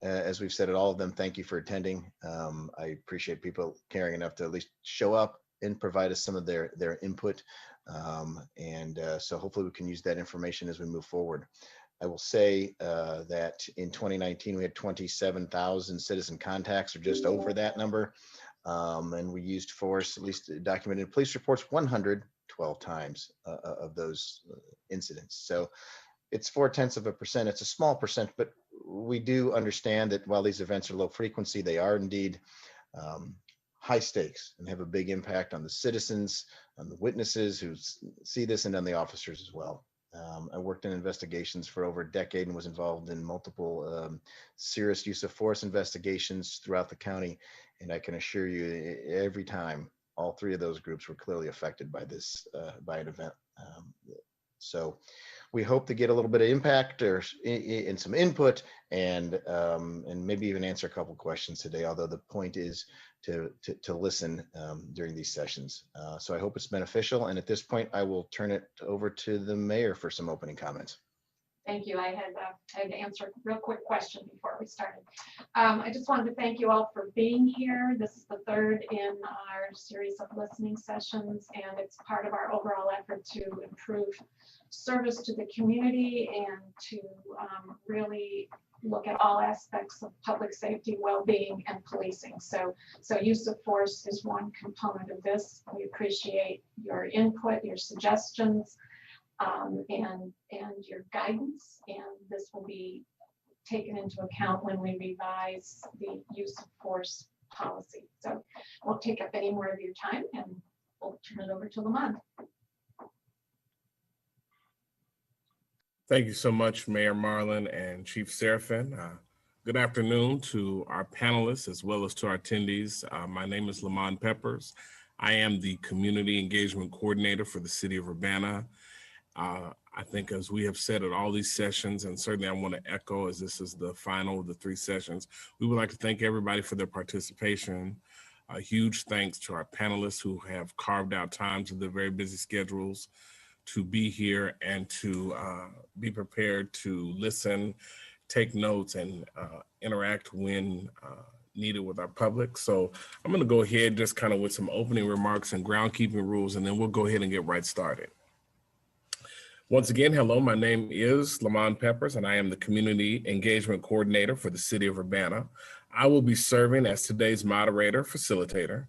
as we've said at all of them, thank you for attending. I appreciate people caring enough to at least show up and provide us some of their input. So hopefully we can use that information as we move forward. I will say that in 2019, we had 27,000 citizen contacts, or just over that number. And we used force, at least documented in police reports, 112 times of those incidents. So it's 0.4%. It's a small percent, but we do understand that while these events are low frequency, they are indeed high stakes and have a big impact on the citizens, on the witnesses who see this, and on the officers as well. I worked in investigations for over a decade and was involved in multiple serious use of force investigations throughout the county. And I can assure you, every time, all three of those groups were clearly affected by this, by an event. So we hope to get a little bit of impact or in some input, and maybe even answer a couple questions today, although the point is to listen during these sessions. So I hope it's beneficial. And at this point, I will turn it over to the mayor for some opening comments. Thank you. I had to answer a real quick question before we started. I just wanted to thank you all for being here. This is the third in our series of listening sessions, and it's part of our overall effort to improve service to the community and to really look at all aspects of public safety, well-being, and policing. So use of force is one component of this. We appreciate your input, your suggestions, and your guidance, and this will be taken into account when we revise the use of force policy. So I won't take up any more of your time, and we'll turn it over to Lamont. Thank you so much, Mayor Marlin and Chief Serafin. Good afternoon to our panelists as well as to our attendees. My name is Lamont Peppers. I am the Community Engagement Coordinator for the City of Urbana. I think, as we have said at all these sessions, and certainly I want to echo as this is the final of the 3 sessions, we would like to thank everybody for their participation. A huge thanks to our panelists who have carved out times of their very busy schedules to be here and to be prepared to listen, take notes, and interact when needed with our public. So I'm going to go ahead just kind of with some opening remarks and groundkeeping rules, and then we'll go ahead and get right started. Once again, hello, my name is Lamont Peppers, and I am the Community Engagement Coordinator for the City of Urbana. I will be serving as today's moderator, facilitator.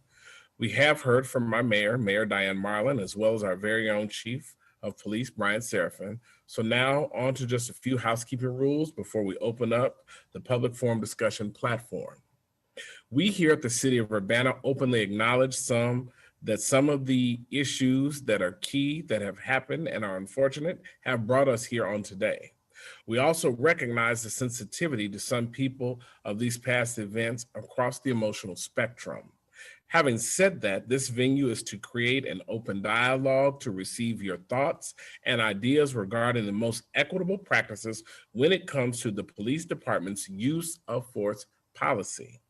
We have heard from my mayor, Mayor Diane Marlin, as well as our very own Chief of Police, Brian Serafin. So now on to just a few housekeeping rules before we open up the public forum discussion platform. We here at the City of Urbana openly acknowledge that some of the issues that are key that have happened and are unfortunate have brought us here on today. We also recognize the sensitivity to some people of these past events across the emotional spectrum. Having said that, this venue is to create an open dialogue to receive your thoughts and ideas regarding the most equitable practices when it comes to the police department's use of force policy.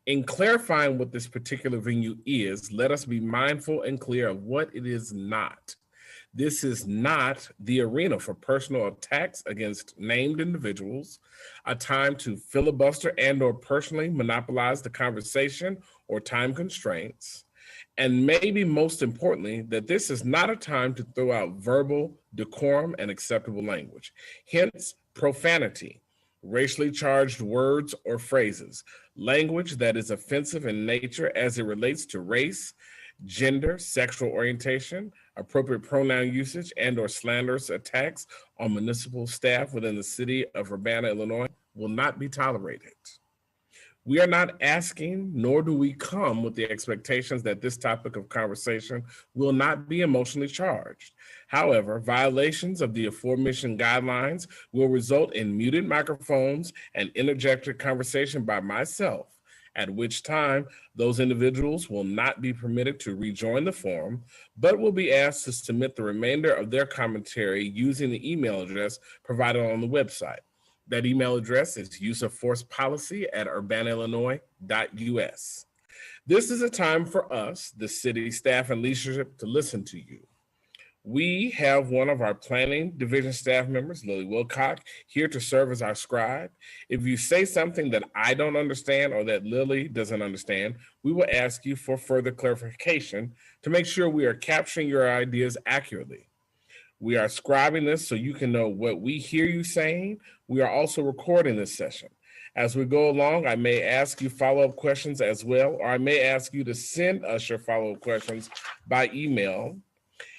In clarifying what this particular venue is, let us be mindful and clear of what it is not. This is not the arena for personal attacks against named individuals, a time to filibuster and/or personally monopolize the conversation or time constraints, and maybe most importantly, that this is not a time to throw out verbal decorum and acceptable language, hence profanity, racially charged words or phrases, language that is offensive in nature as it relates to race, gender, sexual orientation, appropriate pronoun usage, and/or slanderous attacks on municipal staff within the city of Urbana, Illinois, will not be tolerated. We are not asking, nor do we come with the expectations that this topic of conversation will not be emotionally charged. However, violations of the aforementioned guidelines will result in muted microphones and interjected conversation by myself, at which time those individuals will not be permitted to rejoin the forum, but will be asked to submit the remainder of their commentary using the email address provided on the website. That email address is useofforcepolicy@urbanaillinois.us. This is a time for us, the city staff and leadership, to listen to you. We have one of our planning division staff members, Lily Wilcock, here to serve as our scribe. If you say something that I don't understand or that Lily doesn't understand, we will ask you for further clarification to make sure we are capturing your ideas accurately. We are scribing this so you can know what we hear you saying. We are also recording this session. As we go along, I may ask you follow-up questions as well, or I may ask you to send us your follow-up questions by email.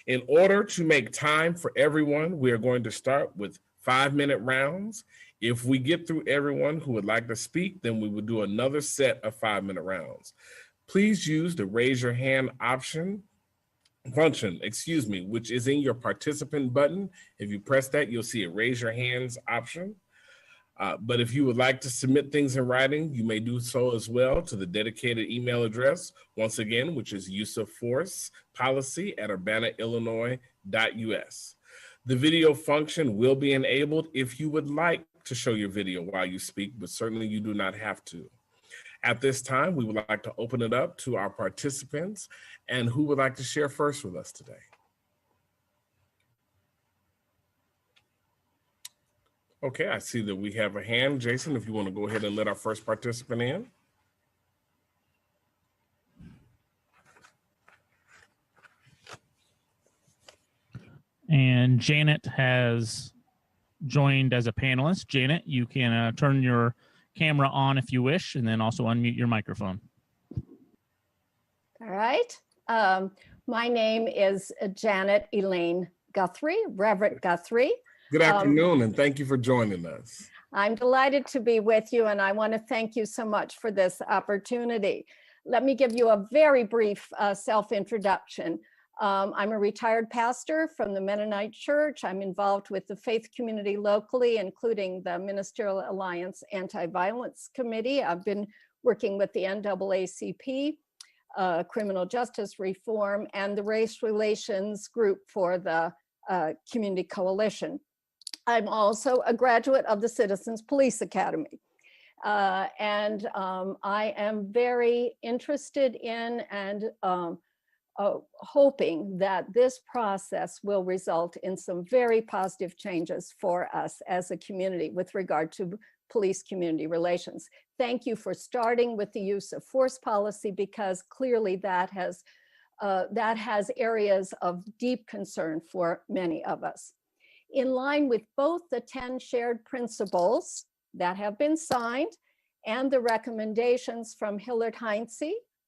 In order to make time for everyone, we are going to start with 5-minute rounds. If we get through everyone who would like to speak, then we will do another set of 5-minute rounds. Please use the raise your hand function, which is in your participant button. If you press that, you'll see a raise your hands option. But if you would like to submit things in writing, you may do so as well to the dedicated email address, once again, which is useofforcepolicy@urbana-illinois.us. The video function will be enabled if you would like to show your video while you speak, but certainly you do not have to. At this time, we would like to open it up to our participants. And who would like to share first with us today? Okay, I see that we have a hand. Jason, if you want to go ahead and let our first participant in. And Janet has joined as a panelist. Janet, you can turn your camera on if you wish, and then also unmute your microphone. All right. My name is Janet Elaine Guthrie, Reverend Guthrie. Good afternoon, and thank you for joining us. I'm delighted to be with you, and I want to thank you so much for this opportunity. Let me give you a very brief self-introduction. I'm a retired pastor from the Mennonite Church. I'm involved with the faith community locally, including the Ministerial Alliance Anti-Violence Committee. I've been working with the NAACP, Criminal Justice Reform, and the Race Relations Group for the Community Coalition. I'm also a graduate of the Citizens Police Academy. I am very interested in and hoping that this process will result in some very positive changes for us as a community with regard to police community relations. Thank you for starting with the use of force policy, because clearly that has areas of deep concern for many of us. In line with both the 10 shared principles that have been signed and the recommendations from Hillard Heinze,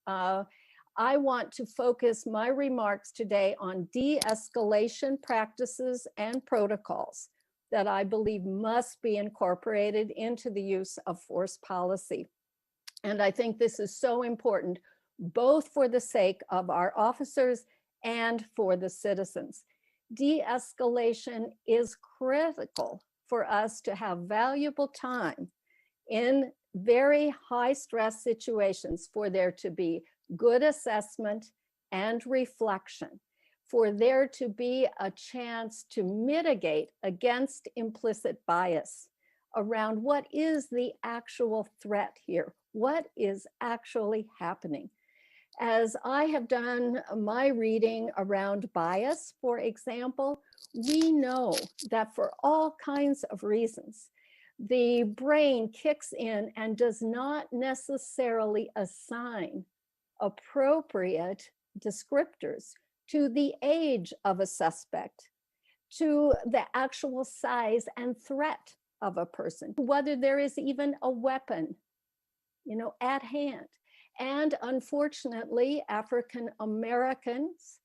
I want to focus my remarks today on de-escalation practices and protocols that I believe must be incorporated into the use of force policy. And I think this is so important, both for the sake of our officers and for the citizens. De-escalation is critical for us to have valuable time in very high stress situations, for there to be good assessment and reflection, for there to be a chance to mitigate against implicit bias around what is the actual threat here, what is actually happening. As I have done my reading around bias, for example, we know that for all kinds of reasons, the brain kicks in and does not necessarily assign appropriate descriptors to the age of a suspect, to the actual size and threat of a person, whether there is even a weapon, at hand. And unfortunately, African Americans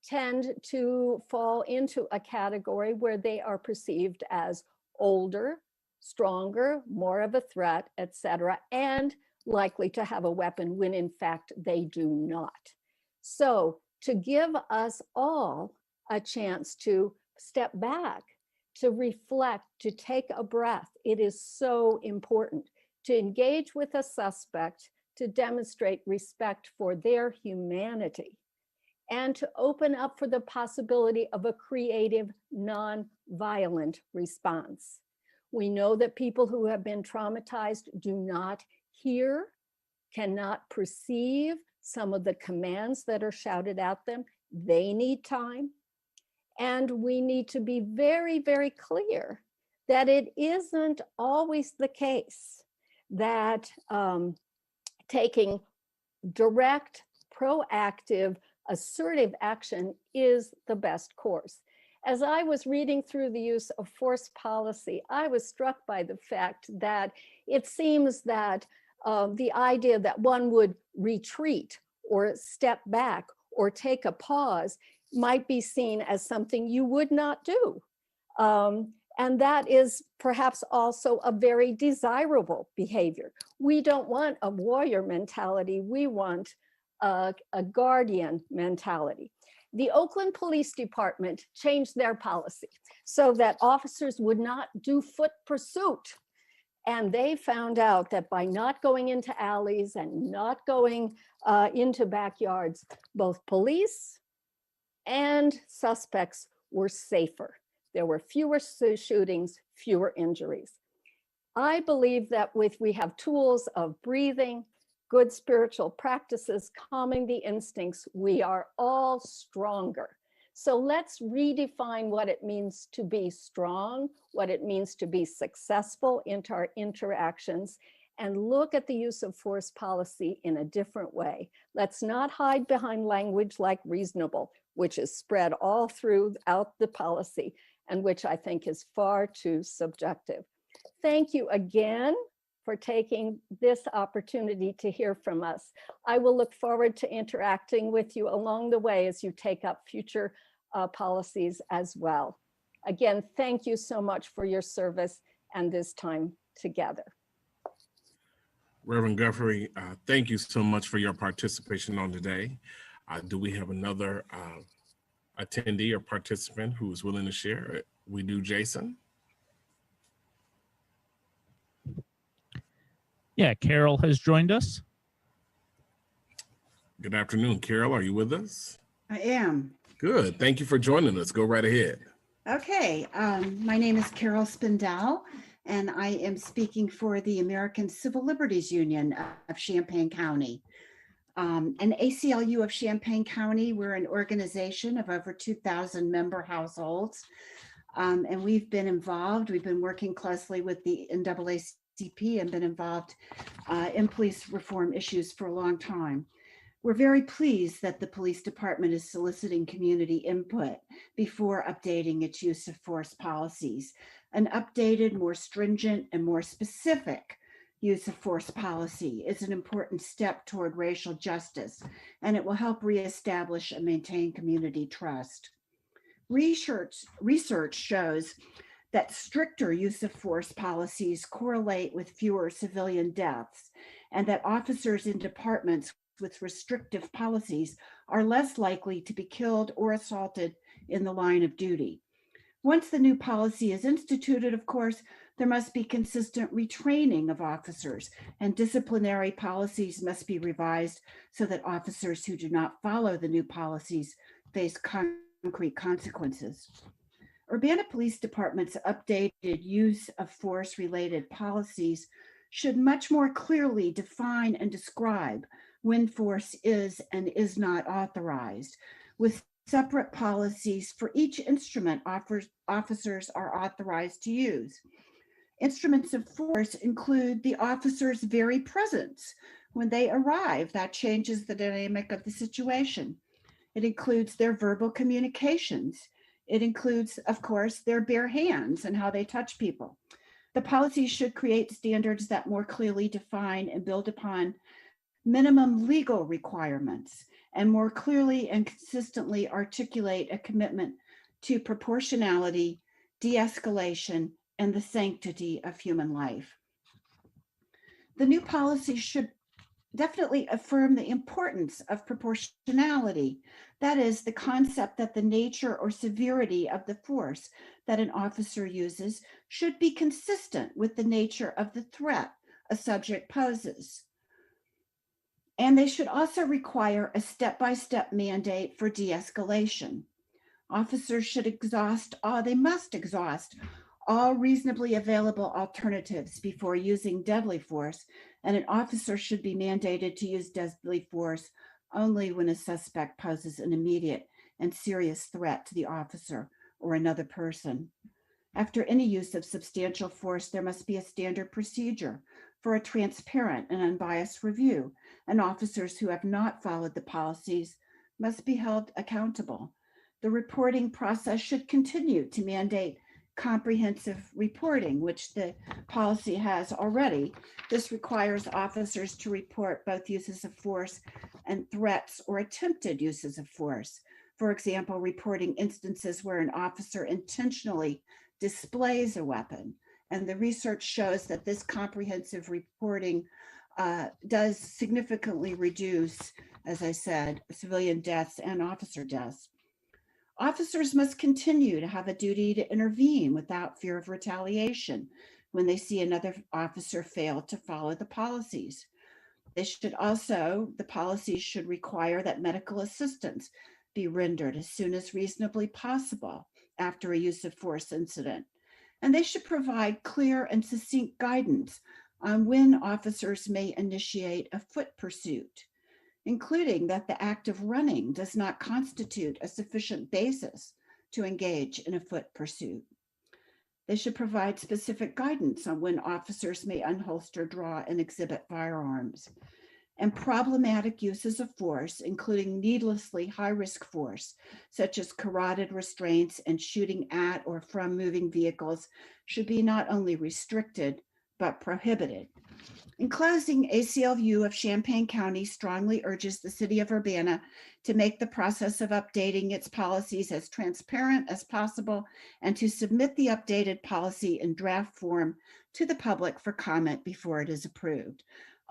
tend to fall into a category where they are perceived as older, stronger, more of a threat, etc., and likely to have a weapon when in fact they do not. So to give us all a chance to step back, to reflect, to take a breath, it is so important to engage with a suspect, to demonstrate respect for their humanity, and to open up for the possibility of a creative, non-violent response. We know that people who have been traumatized do not hear, cannot perceive some of the commands that are shouted at them. They need time. And we need to be very, very clear that it isn't always the case that taking direct, proactive, assertive action is the best course. As I was reading through the use of force policy, I was struck by the fact that it seems that the idea that one would retreat or step back or take a pause might be seen as something you would not do. And that is perhaps also a very desirable behavior. We don't want a warrior mentality. We want a guardian mentality. The Oakland Police Department changed their policy so that officers would not do foot pursuit. And they found out that by not going into alleys and not going into backyards, both police and suspects were safer. There were fewer shootings, fewer injuries. I believe that we have tools of breathing, good spiritual practices, calming the instincts, we are all stronger. So let's redefine what it means to be strong, what it means to be successful in our interactions, and look at the use of force policy in a different way. Let's not hide behind language like reasonable, which is spread all throughout the policy and which I think is far too subjective. Thank you again for taking this opportunity to hear from us. I will look forward to interacting with you along the way as you take up future policies as well. Again, thank you so much for your service and this time together. Reverend Guthrie, thank you so much for your participation on today. Do we have another attendee or participant who is willing to share? We do, Jason. Yeah, Carol has joined us. Good afternoon, Carol. Are you with us? I am. Good. Thank you for joining us. Go right ahead. Okay. My name is Carol Spindell, and I am speaking for the American Civil Liberties Union of Champaign County. An ACLU of Champaign County, we're an organization of over 2,000 member households, and we've been involved. We've been working closely with the NAACP and been involved in police reform issues for a long time. We're very pleased that the police department is soliciting community input before updating its use of force policies. An updated, more stringent, and more specific use of force policy is an important step toward racial justice, and it will help reestablish and maintain community trust. Research shows that stricter use of force policies correlate with fewer civilian deaths, and that officers in departments with restrictive policies are less likely to be killed or assaulted in the line of duty. Once the new policy is instituted, of course, there must be consistent retraining of officers, and disciplinary policies must be revised so that officers who do not follow the new policies face concrete consequences. Urbana Police Department's updated use of force-related policies should much more clearly define and describe when force is and is not authorized, with separate policies for each instrument officers are authorized to use. Instruments of force include the officer's very presence. When they arrive, that changes the dynamic of the situation. It includes their verbal communications. It includes, of course, their bare hands and how they touch people. The policies should create standards that more clearly define and build upon minimum legal requirements and more clearly and consistently articulate a commitment to proportionality, de-escalation, and the sanctity of human life. The new policy should definitely affirm the importance of proportionality. That is, the concept that the nature or severity of the force that an officer uses should be consistent with the nature of the threat a subject poses. And they should also require a step-by-step mandate for de-escalation. Officers should they must exhaust all reasonably available alternatives before using deadly force, and an officer should be mandated to use deadly force only when a suspect poses an immediate and serious threat to the officer or another person. After any use of substantial force, there must be a standard procedure for a transparent and unbiased review, and officers who have not followed the policies must be held accountable. The reporting process should continue to mandate comprehensive reporting, which the policy has already. This requires officers to report both uses of force and threats or attempted uses of force. For example, reporting instances where an officer intentionally displays a weapon. And the research shows that this comprehensive reporting does significantly reduce, as I said, civilian deaths and officer deaths. Officers must continue to have a duty to intervene without fear of retaliation when they see another officer fail to follow the policies. The policies should require that medical assistance be rendered as soon as reasonably possible after a use of force incident. And they should provide clear and succinct guidance on when officers may initiate a foot pursuit, including that the act of running does not constitute a sufficient basis to engage in a foot pursuit. They should provide specific guidance on when officers may unholster, draw, and exhibit firearms. And problematic uses of force, including needlessly high-risk force, such as carotid restraints and shooting at or from moving vehicles, should be not only restricted, but prohibited. In closing, ACLU of Champaign County strongly urges the City of Urbana to make the process of updating its policies as transparent as possible and to submit the updated policy in draft form to the public for comment before it is approved.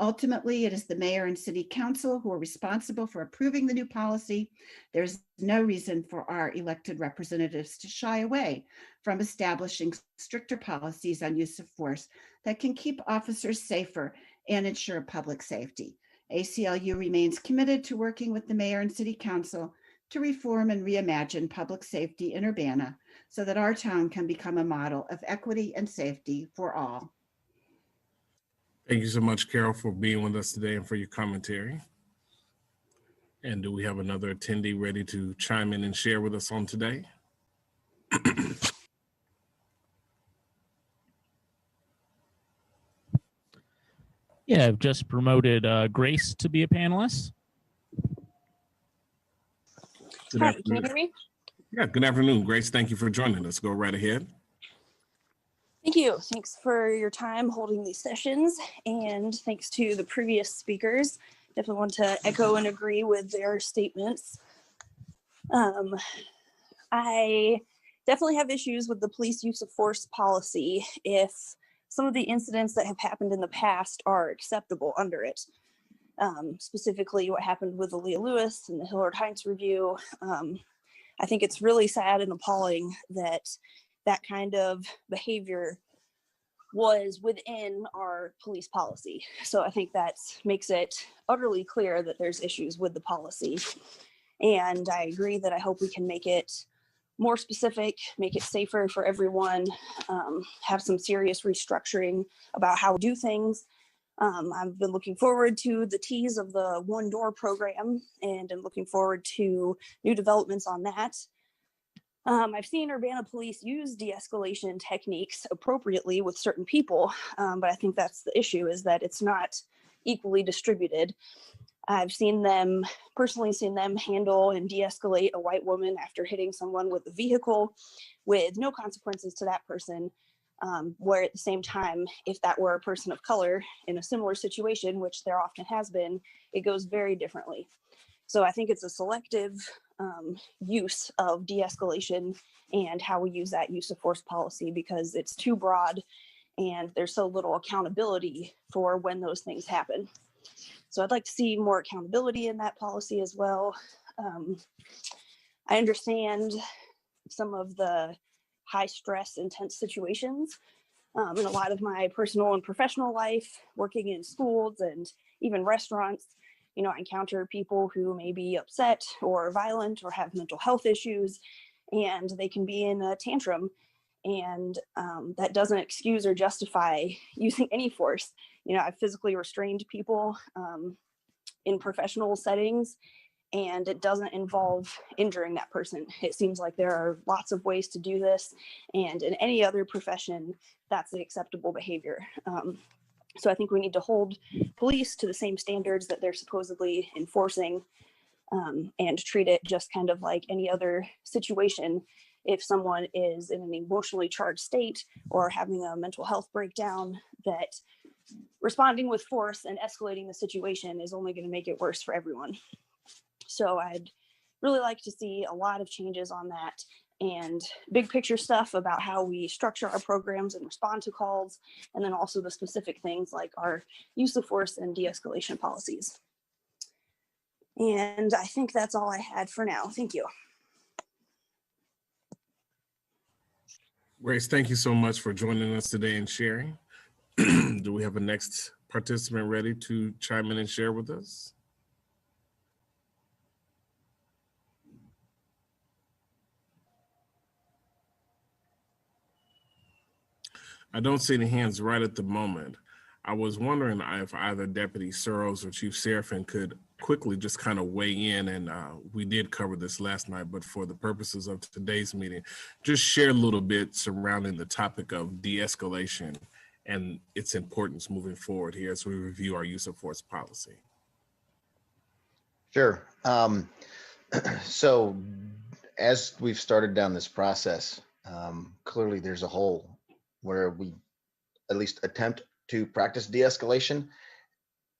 Ultimately, it is the mayor and city council who are responsible for approving the new policy. There's no reason for our elected representatives to shy away from establishing stricter policies on use of force that can keep officers safer and ensure public safety. ACLU remains committed to working with the mayor and city council to reform and reimagine public safety in Urbana so that our town can become a model of equity and safety for all. Thank you so much, Carol, for being with us today and for your commentary. And do we have another attendee ready to chime in and share with us on today? Yeah, I've just promoted Grace to be a panelist. Good Hi, afternoon. can you hear me? Yeah, good afternoon, Grace. Thank you for joining us. Go right ahead. Thank you. Thanks for your time holding these sessions, and thanks to the previous speakers. Definitely want to echo and agree with their statements. I definitely have issues with the police use of force policy if some of the incidents that have happened in the past are acceptable under it. Specifically what happened with Aaliyah Lewis and the Hillard Heinz review. I think it's really sad and appalling that that kind of behavior was within our police policy. So I think that makes it utterly clear that there's issues with the policy. And I agree that I hope we can make it more specific, make it safer for everyone, have some serious restructuring about how we do things. I've been looking forward to the tease of the one door program, and I'm looking forward to new developments on that. I've seen Urbana police use de-escalation techniques appropriately with certain people, but I think that's the issue, is that it's not equally distributed. I've personally seen them handle and de-escalate a white woman after hitting someone with a vehicle with no consequences to that person, where at the same time, if that were a person of color in a similar situation, which there often has been, it goes very differently. So I think it's a selective use of de-escalation and how we use that use of force policy, because it's too broad and there's so little accountability for when those things happen. So I'd like to see more accountability in that policy as well. I understand some of the high stress, intense situations in a lot of my personal and professional life, working in schools and even restaurants. You know, I encounter people who may be upset or violent or have mental health issues, and they can be in a tantrum. And that doesn't excuse or justify using any force. You know, I've physically restrained people in professional settings, and it doesn't involve injuring that person. It seems like there are lots of ways to do this, and in any other profession, that's the acceptable behavior. So I think we need to hold police to the same standards that they're supposedly enforcing, and treat it just kind of like any other situation. If someone is in an emotionally charged state or having a mental health breakdown, that responding with force and escalating the situation is only going to make it worse for everyone. So I'd really like to see a lot of changes on that, and big picture stuff about how we structure our programs and respond to calls, and then also the specific things like our use of force and de-escalation policies. And I think that's all I had for now. Thank you. Grace, thank you so much for joining us today and sharing. Do we have a next participant ready to chime in and share with us? I don't see any hands right at the moment. I was wondering if either Deputy Searles or Chief Serafin could quickly just kind of weigh in, and we did cover this last night, but for the purposes of today's meeting, just share a little bit surrounding the topic of de-escalation and its importance moving forward here as we review our use of force policy. Sure. So as we've started down this process, clearly there's a hole where we at least attempt to practice de-escalation,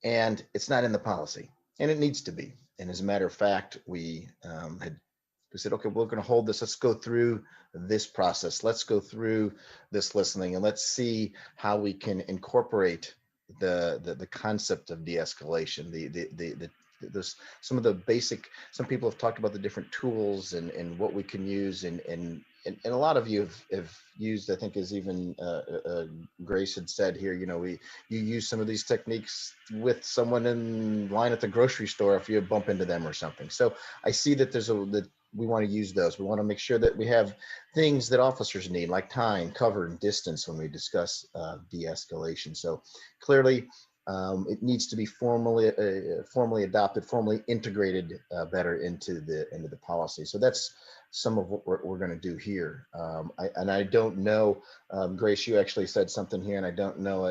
and it's not in the policy, and it needs to be. And as a matter of fact, we said, okay, we're going to hold this. Let's go through this process. Let's go through this listening, and let's see how we can incorporate the concept of de-escalation, some of the basic. Some people have talked about the different tools and what we can use, and a lot of you have used, I think, as even Grace had said here, you use some of these techniques with someone in line at the grocery store if you bump into them or something. So I see that that we want to use those. We want to make sure that we have things that officers need, like time, cover, and distance when we discuss de-escalation. So clearly, it needs to be formally adopted, formally integrated better into the policy. So that's some of what we're going to do here. I don't know, Grace, you actually said something here, and I don't know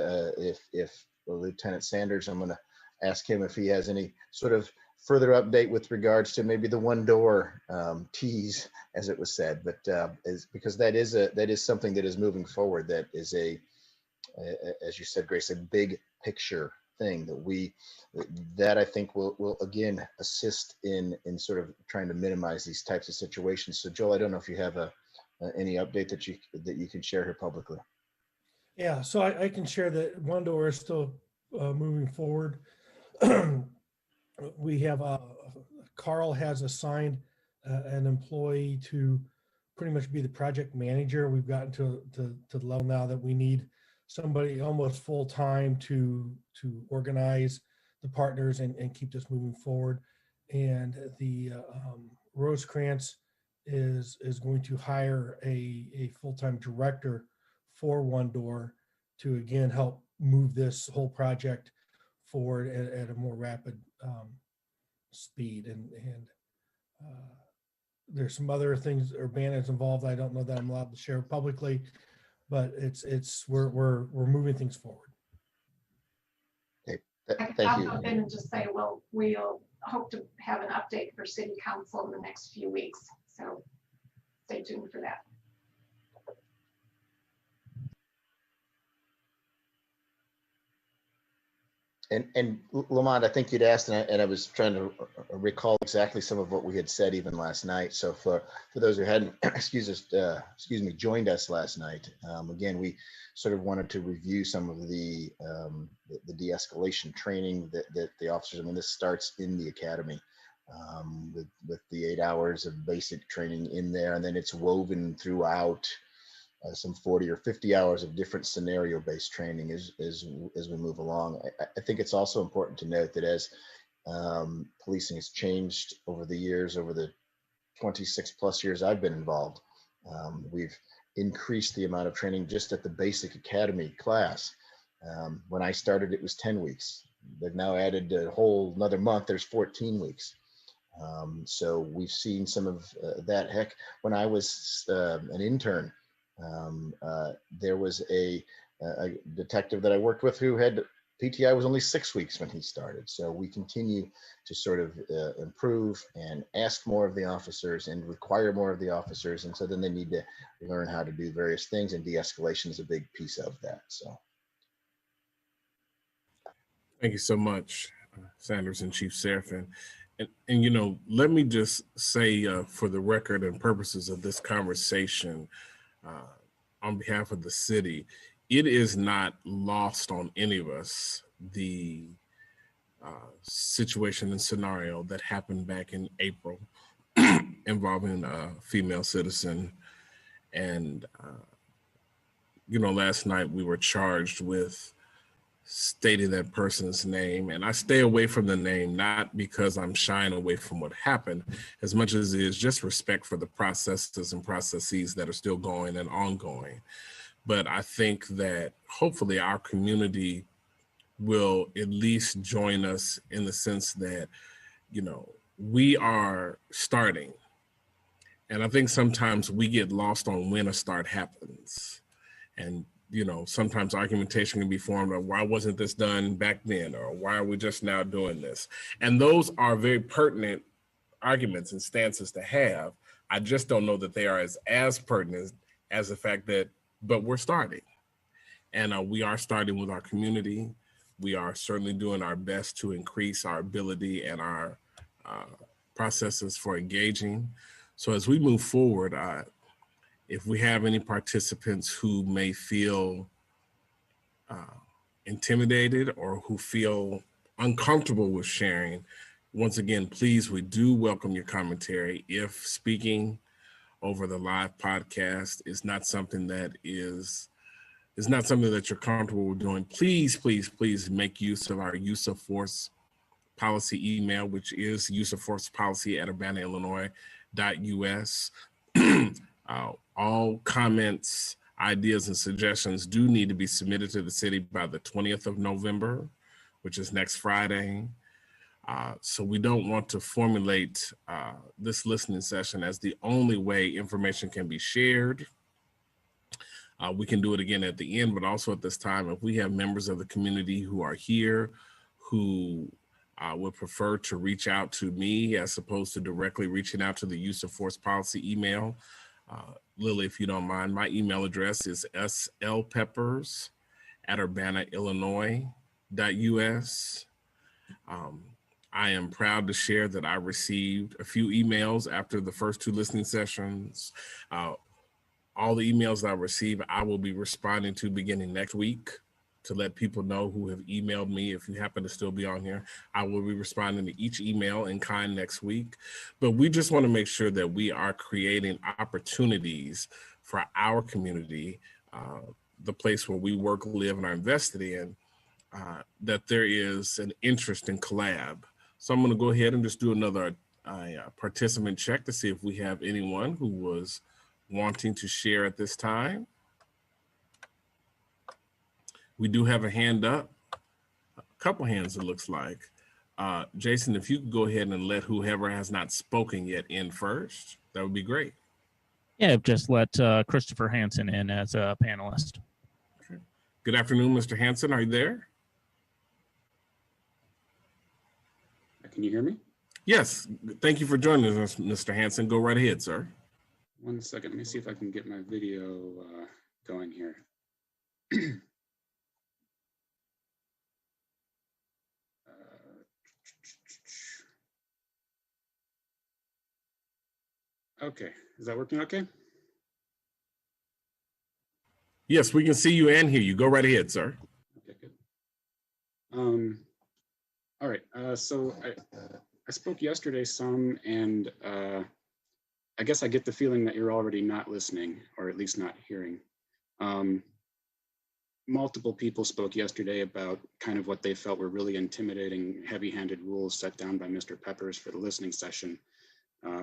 if Lieutenant Sanders, I'm going to ask him if he has any sort of further update with regards to maybe the one door tease, as it was said, but because that is something that is moving forward. That is as you said, Grace, a big picture thing that I think will again assist in sort of trying to minimize these types of situations. So Joel, I don't know if you have any update that you can share here publicly. Yeah, so I can share that one door is still moving forward. We have Carl has assigned an employee to pretty much be the project manager. We've gotten to the level now that we need somebody almost full time to organize the partners and keep this moving forward. And the Rosecrans is going to hire a full-time director for One Door to again help move this whole project forward at a more rapid speed. And there's some other things Urbana's involved. I don't know that I'm allowed to share publicly, but we're moving things forward. Okay. Thank I'll you. jump in and just say, well, we'll hope to have an update for City Council in the next few weeks. So stay tuned for that. And Lamont, I think you'd asked, and I was trying to recall exactly some of what we had said even last night. So for those who hadn't, joined us last night, again, we sort of wanted to review some of the de-escalation training that the officers. I mean, this starts in the academy with the 8 hours of basic training in there, and then it's woven throughout. Some 40 or 50 hours of different scenario-based training as we move along. I think it's also important to note that as policing has changed over the years, over the 26 plus years I've been involved, we've increased the amount of training just at the basic academy class. When I started, it was 10 weeks. They've now added a whole another month. There's 14 weeks. So we've seen some of that. Heck, when I was an intern, there was a detective that I worked with who had PTI was only 6 weeks when he started. So we continue to sort of improve and ask more of the officers and require more of the officers. And so then they need to learn how to do various things, and de-escalation is a big piece of that. So. Thank you so much, Sanders and Chief Serafin. And you know, let me just say for the record and purposes of this conversation, on behalf of the city, it is not lost on any of us the situation and scenario that happened back in April involving a female citizen. And, you know, last night we were charged with stating that person's name. And I stay away from the name, not because I'm shying away from what happened, as much as it is just respect for the processes and processes that are still going and ongoing. But I think that hopefully our community will at least join us in the sense that, you know, we are starting. And I think sometimes we get lost on when a start happens. And, you know, sometimes argumentation can be formed of why wasn't this done back then? Or why are we just now doing this? And those are very pertinent arguments and stances to have. I just don't know that they are as pertinent as the fact that, but we're starting. And we are starting with our community. We are certainly doing our best to increase our ability and our processes for engaging. So as we move forward, if we have any participants who may feel intimidated or who feel uncomfortable with sharing, once again, please, we do welcome your commentary. If speaking over the live podcast is not something that you're comfortable with doing, please, please, please make use of our use of force policy email, which is useofforcepolicy@urbanaillinois.us. All comments, ideas, and suggestions do need to be submitted to the city by the 20th of November, which is next Friday. So we don't want to formulate this listening session as the only way information can be shared. We can do it again at the end, but also at this time, if we have members of the community who are here who would prefer to reach out to me as opposed to directly reaching out to the use of force policy email, Lily, if you don't mind, my email address is slpeppers@urbanaillinois.us. I am proud to share that I received a few emails after the first two listening sessions. All the emails that I received, I will be responding to beginning next week to let people know who have emailed me. If you happen to still be on here, I will be responding to each email in kind next week. But we just want to make sure that we are creating opportunities for our community, the place where we work, live, and are invested in, that there is an interest in collab. So I'm going to go ahead and just do another participant check to see if we have anyone who was wanting to share at this time. We do have a hand up, a couple hands it looks like. Jason, if you could go ahead and let whoever has not spoken yet in first, that would be great. Yeah, just let Christopher Hansen in as a panelist. Okay. Good afternoon, Mr. Hansen, are you there? Can you hear me? Yes, thank you for joining us, Mr. Hansen. Go right ahead, sir. 1 second, let me see if I can get my video going here. Okay, is that working okay? Yes, we can see you and hear you. Go right ahead, sir. Okay, good. All right, so I spoke yesterday some, and I guess I get the feeling that you're already not listening, or at least not hearing. Multiple people spoke yesterday about kind of what they felt were really intimidating, heavy-handed rules set down by Mr. Peppers for the listening session.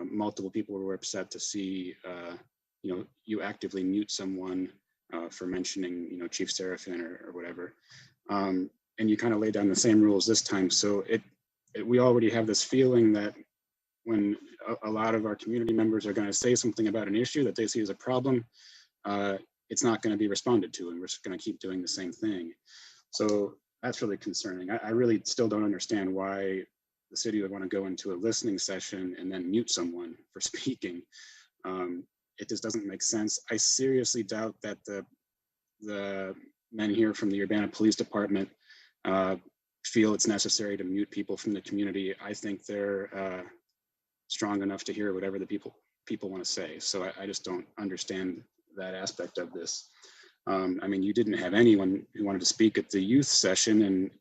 Multiple people were upset to see, you actively mute someone for mentioning, Chief Serafin or whatever. And you kind of lay down the same rules this time. So we already have this feeling that when a lot of our community members are going to say something about an issue that they see as a problem, it's not going to be responded to, and we're just going to keep doing the same thing. So that's really concerning. I really still don't understand why the city would want to go into a listening session and then mute someone for speaking. It just doesn't make sense. I seriously doubt that the men here from the Urbana Police Department feel it's necessary to mute people from the community. I think they're strong enough to hear whatever the people want to say. So I just don't understand that aspect of this. I mean, you didn't have anyone who wanted to speak at the youth session, and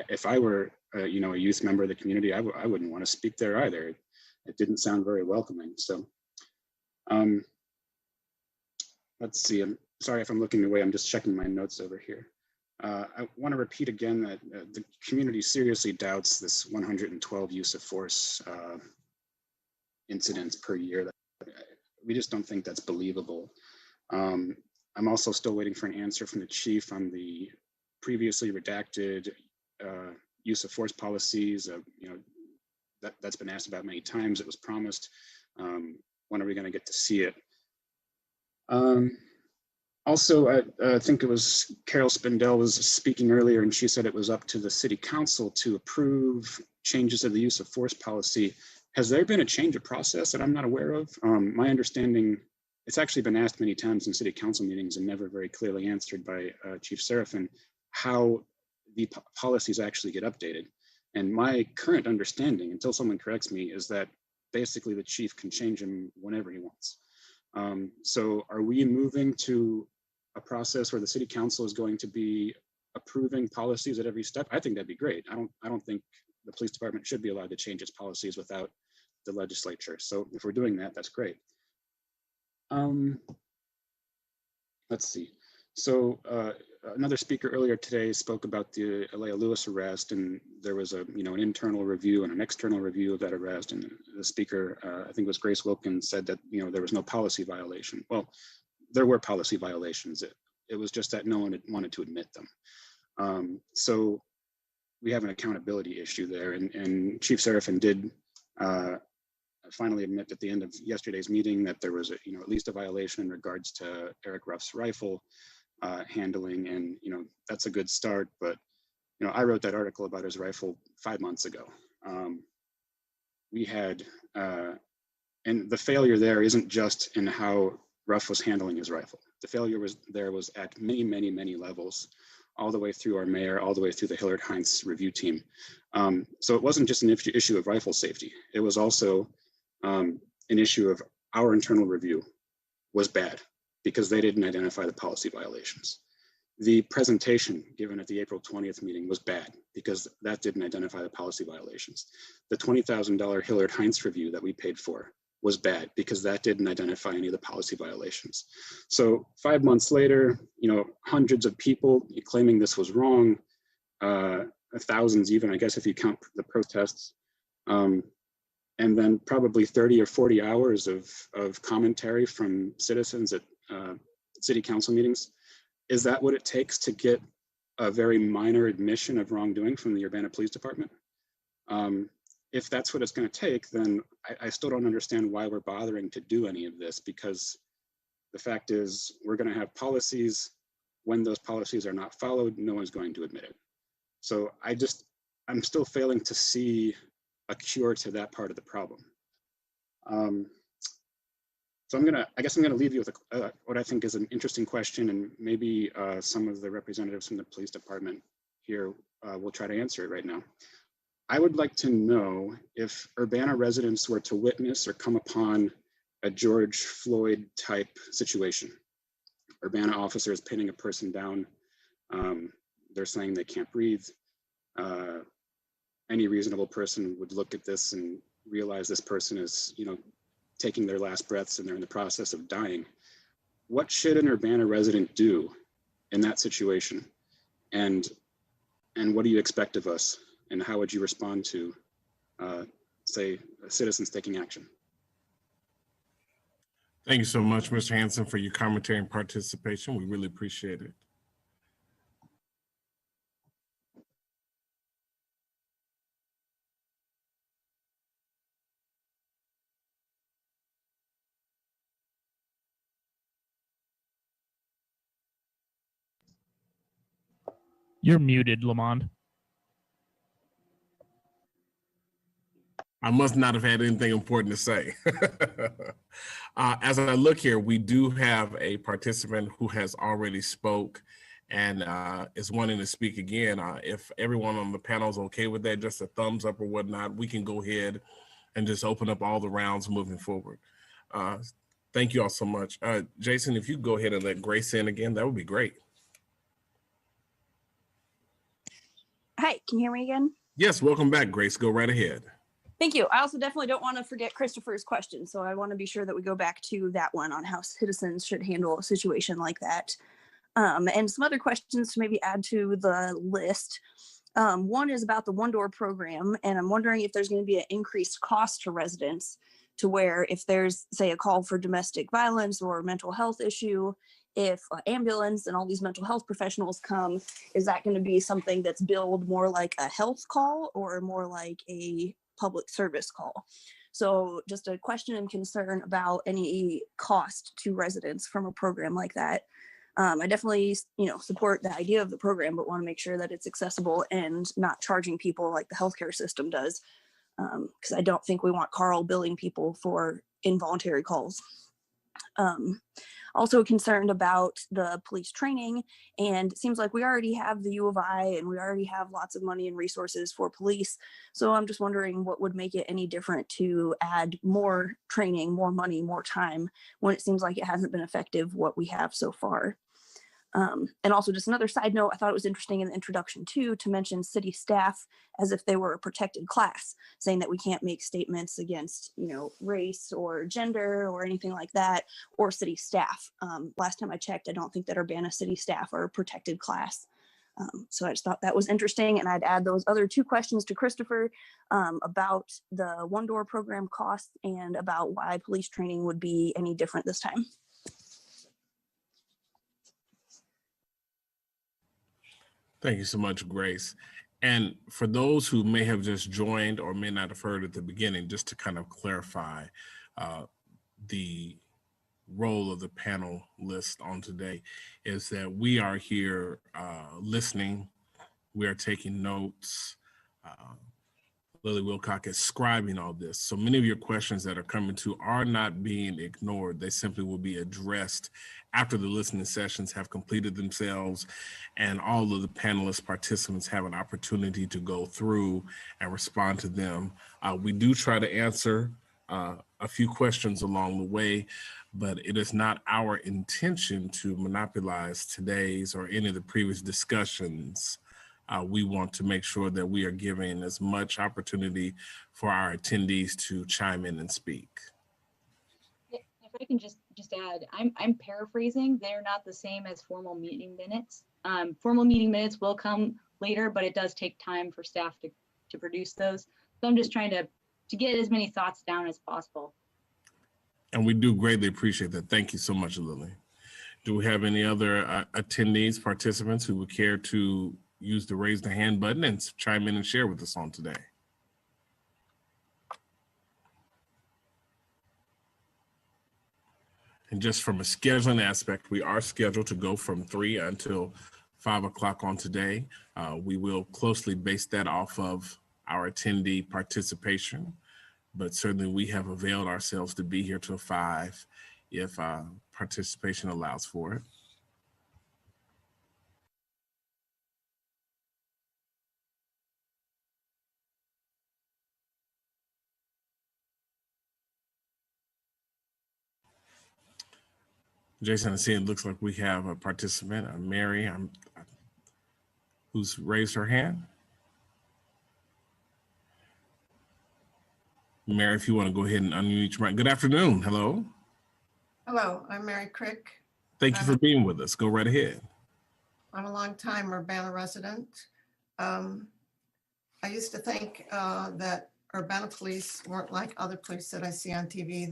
if I were a youth member of the community, I wouldn't want to speak there either. It didn't sound very welcoming. So let's see. I'm sorry if I'm looking away. I'm just checking my notes over here. I want to repeat again that the community seriously doubts this 112 use of force incidents per year. We just don't think that's believable. I'm also still waiting for an answer from the chief on the previously redacted use of force policies. That's been asked about many times. It was promised. When are we going to get to see it? Also, I think it was Carol Spindell was speaking earlier, and she said it was up to the city council to approve changes of the use of force policy. Has there been a change of process that I'm not aware of? My understanding, it's actually been asked many times in city council meetings and never very clearly answered by Chief Serafin, how the policies actually get updated. And my current understanding, until someone corrects me, is that basically the chief can change them whenever he wants. So are we moving to a process where the city council is going to be approving policies at every step? I think that'd be great. I don't think the police department should be allowed to change its policies without the legislature. So if we're doing that, that's great. Let's see. So another speaker earlier today spoke about the Alea Lewis arrest, and there was an internal review and an external review of that arrest. And the speaker, I think it was Grace Wilkins, said that there was no policy violation. Well, there were policy violations. It was just that no one had wanted to admit them. So we have an accountability issue there, and Chief Serafin did finally admit at the end of yesterday's meeting that there was at least a violation in regards to Eric Ruff's rifle handling, and that's a good start. But I wrote that article about his rifle 5 months ago. We had and the failure there isn't just in how Ruff was handling his rifle. The failure was at many levels, all the way through our mayor, all the way through the Hillard Heinz review team. So it wasn't just an issue of rifle safety. It was also an issue of our internal review was bad because they didn't identify the policy violations. The presentation given at the April 20th meeting was bad because that didn't identify the policy violations. The $20,000 Hillard Heinz review that we paid for was bad because that didn't identify any of the policy violations. So 5 months later, hundreds of people claiming this was wrong, thousands even, I guess, if you count the protests, and then probably 30 or 40 hours of commentary from citizens at city council meetings. Is that what it takes to get a very minor admission of wrongdoing from the Urbana Police Department? If that's what it's going to take, then I still don't understand why we're bothering to do any of this, because the fact is we're going to have policies. When those policies are not followed, no one's going to admit it. So I'm still failing to see a cure to that part of the problem. So I guess I'm gonna leave you with what I think is an interesting question, and maybe some of the representatives from the police department here will try to answer it right now. I would like to know if Urbana residents were to witness or come upon a George Floyd type situation. Urbana officers pinning a person down. They're saying they can't breathe. Any reasonable person would look at this and realize this person is, taking their last breaths and they're in the process of dying. What should an Urbana resident do in that situation? And what do you expect of us? And how would you respond to, say, citizens taking action? Thank you so much, Mr. Hanson, for your commentary and participation. We really appreciate it. You're muted, Lamond. I must not have had anything important to say. As I look here, we do have a participant who has already spoke and is wanting to speak again. If everyone on the panel is okay with that, just a thumbs up or whatnot, we can go ahead and just open up all the rounds moving forward. Thank you all so much. Jason, if you go ahead and let Grace in again, that would be great. Hi, can you hear me again? Yes, welcome back, Grace. Go right ahead. Thank you. I also definitely don't want to forget Christopher's question, so I want to be sure that we go back to that one on how citizens should handle a situation like that. And some other questions to maybe add to the list. One is about the one-door program, and I'm wondering if there's going to be an increased cost to residents to where if there's, say, a call for domestic violence or mental health issue, if an ambulance and all these mental health professionals come, is that going to be something that's billed more like a health call or more like a public service call? So just a question and concern about any cost to residents from a program like that. I definitely, support the idea of the program, but want to make sure that it's accessible and not charging people like the healthcare system does, because I don't think we want Carl billing people for involuntary calls. Also concerned about the police training, and it seems like we already have the U of I and we already have lots of money and resources for police. So I'm just wondering what would make it any different to add more training, more money, more time, when it seems like it hasn't been effective what we have so far. And also just another side note, I thought it was interesting in the introduction too, to mention city staff as if they were a protected class, saying that we can't make statements against, race or gender or anything like that, or city staff. Last time I checked, I don't think that Urbana city staff are a protected class. So I just thought that was interesting, and I'd add those other two questions to Christopher about the one-door program costs and about why police training would be any different this time. Thank you so much, Grace. And for those who may have just joined or may not have heard at the beginning, just to kind of clarify the role of the panel list on today, is that we are here listening, we are taking notes. Lily Wilcock is scribing all this. So many of your questions that are coming to are not being ignored. They simply will be addressed after the listening sessions have completed themselves and all of the panelist participants have an opportunity to go through and respond to them. We do try to answer a few questions along the way, but it is not our intention to monopolize today's or any of the previous discussions. We want to make sure that we are giving as much opportunity for our attendees to chime in and speak. If I can just add, I'm paraphrasing. They're not the same as formal meeting minutes. Formal meeting minutes will come later, but it does take time for staff to produce those. So I'm just trying to get as many thoughts down as possible. And we do greatly appreciate that. Thank you so much, Lily. Do we have any other attendees, participants who would care to use the raise the hand button and chime in and share with us on today? And just from a scheduling aspect, we are scheduled to go from 3 until 5 o'clock on today. We will closely base that off of our attendee participation, but certainly we have availed ourselves to be here till 5 if participation allows for it. Jason, I see it looks like we have a participant, Mary, who's raised her hand. Mary, if you want to go ahead and unmute your mic. Good afternoon. Hello. Hello, I'm Mary Crick. Thank you for being with us. Go right ahead. I'm a longtime Urbana resident. I used to think that Urbana police weren't like other police that I see on TV,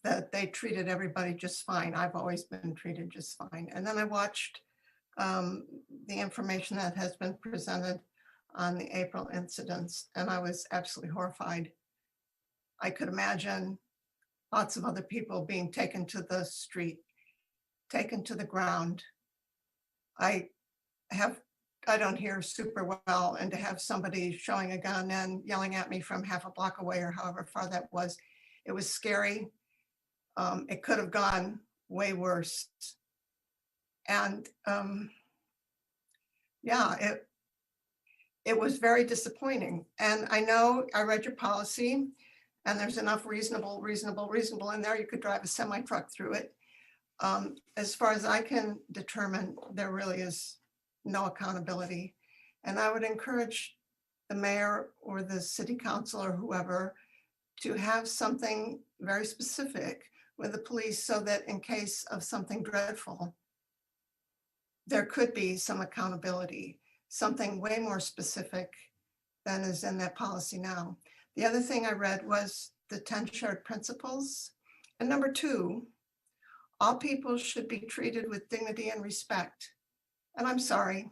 that they treated everybody just fine. I've always been treated just fine. And then I watched the information that has been presented on the April incidents, and I was absolutely horrified. I could imagine lots of other people being taken to the street, taken to the ground, I don't hear super well, and to have somebody showing a gun and yelling at me from half a block away or however far that was, it was scary. It could have gone way worse. And yeah, it was very disappointing. And I know I read your policy, and there's enough reasonable in there. You could drive a semi truck through it. As far as I can determine, there really is no accountability. And I would encourage the mayor or the city council or whoever to have something very specific with the police so that in case of something dreadful, there could be some accountability, something way more specific than is in that policy now. The other thing I read was the 10 shared principles. And number 2, all people should be treated with dignity and respect. And I'm sorry,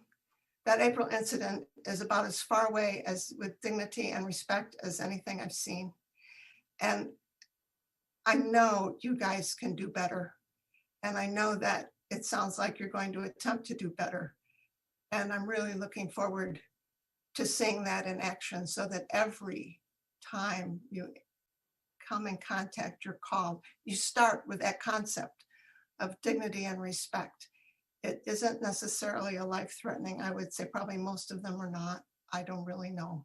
that April incident is about as far away as with dignity and respect as anything I've seen. And I know you guys can do better. And I know that it sounds like you're going to attempt to do better. And I'm really looking forward to seeing that in action so that every time you come in contact, you're called, you start with that concept of dignity and respect. It isn't necessarily a life-threatening. I would say probably most of them are not. I don't really know.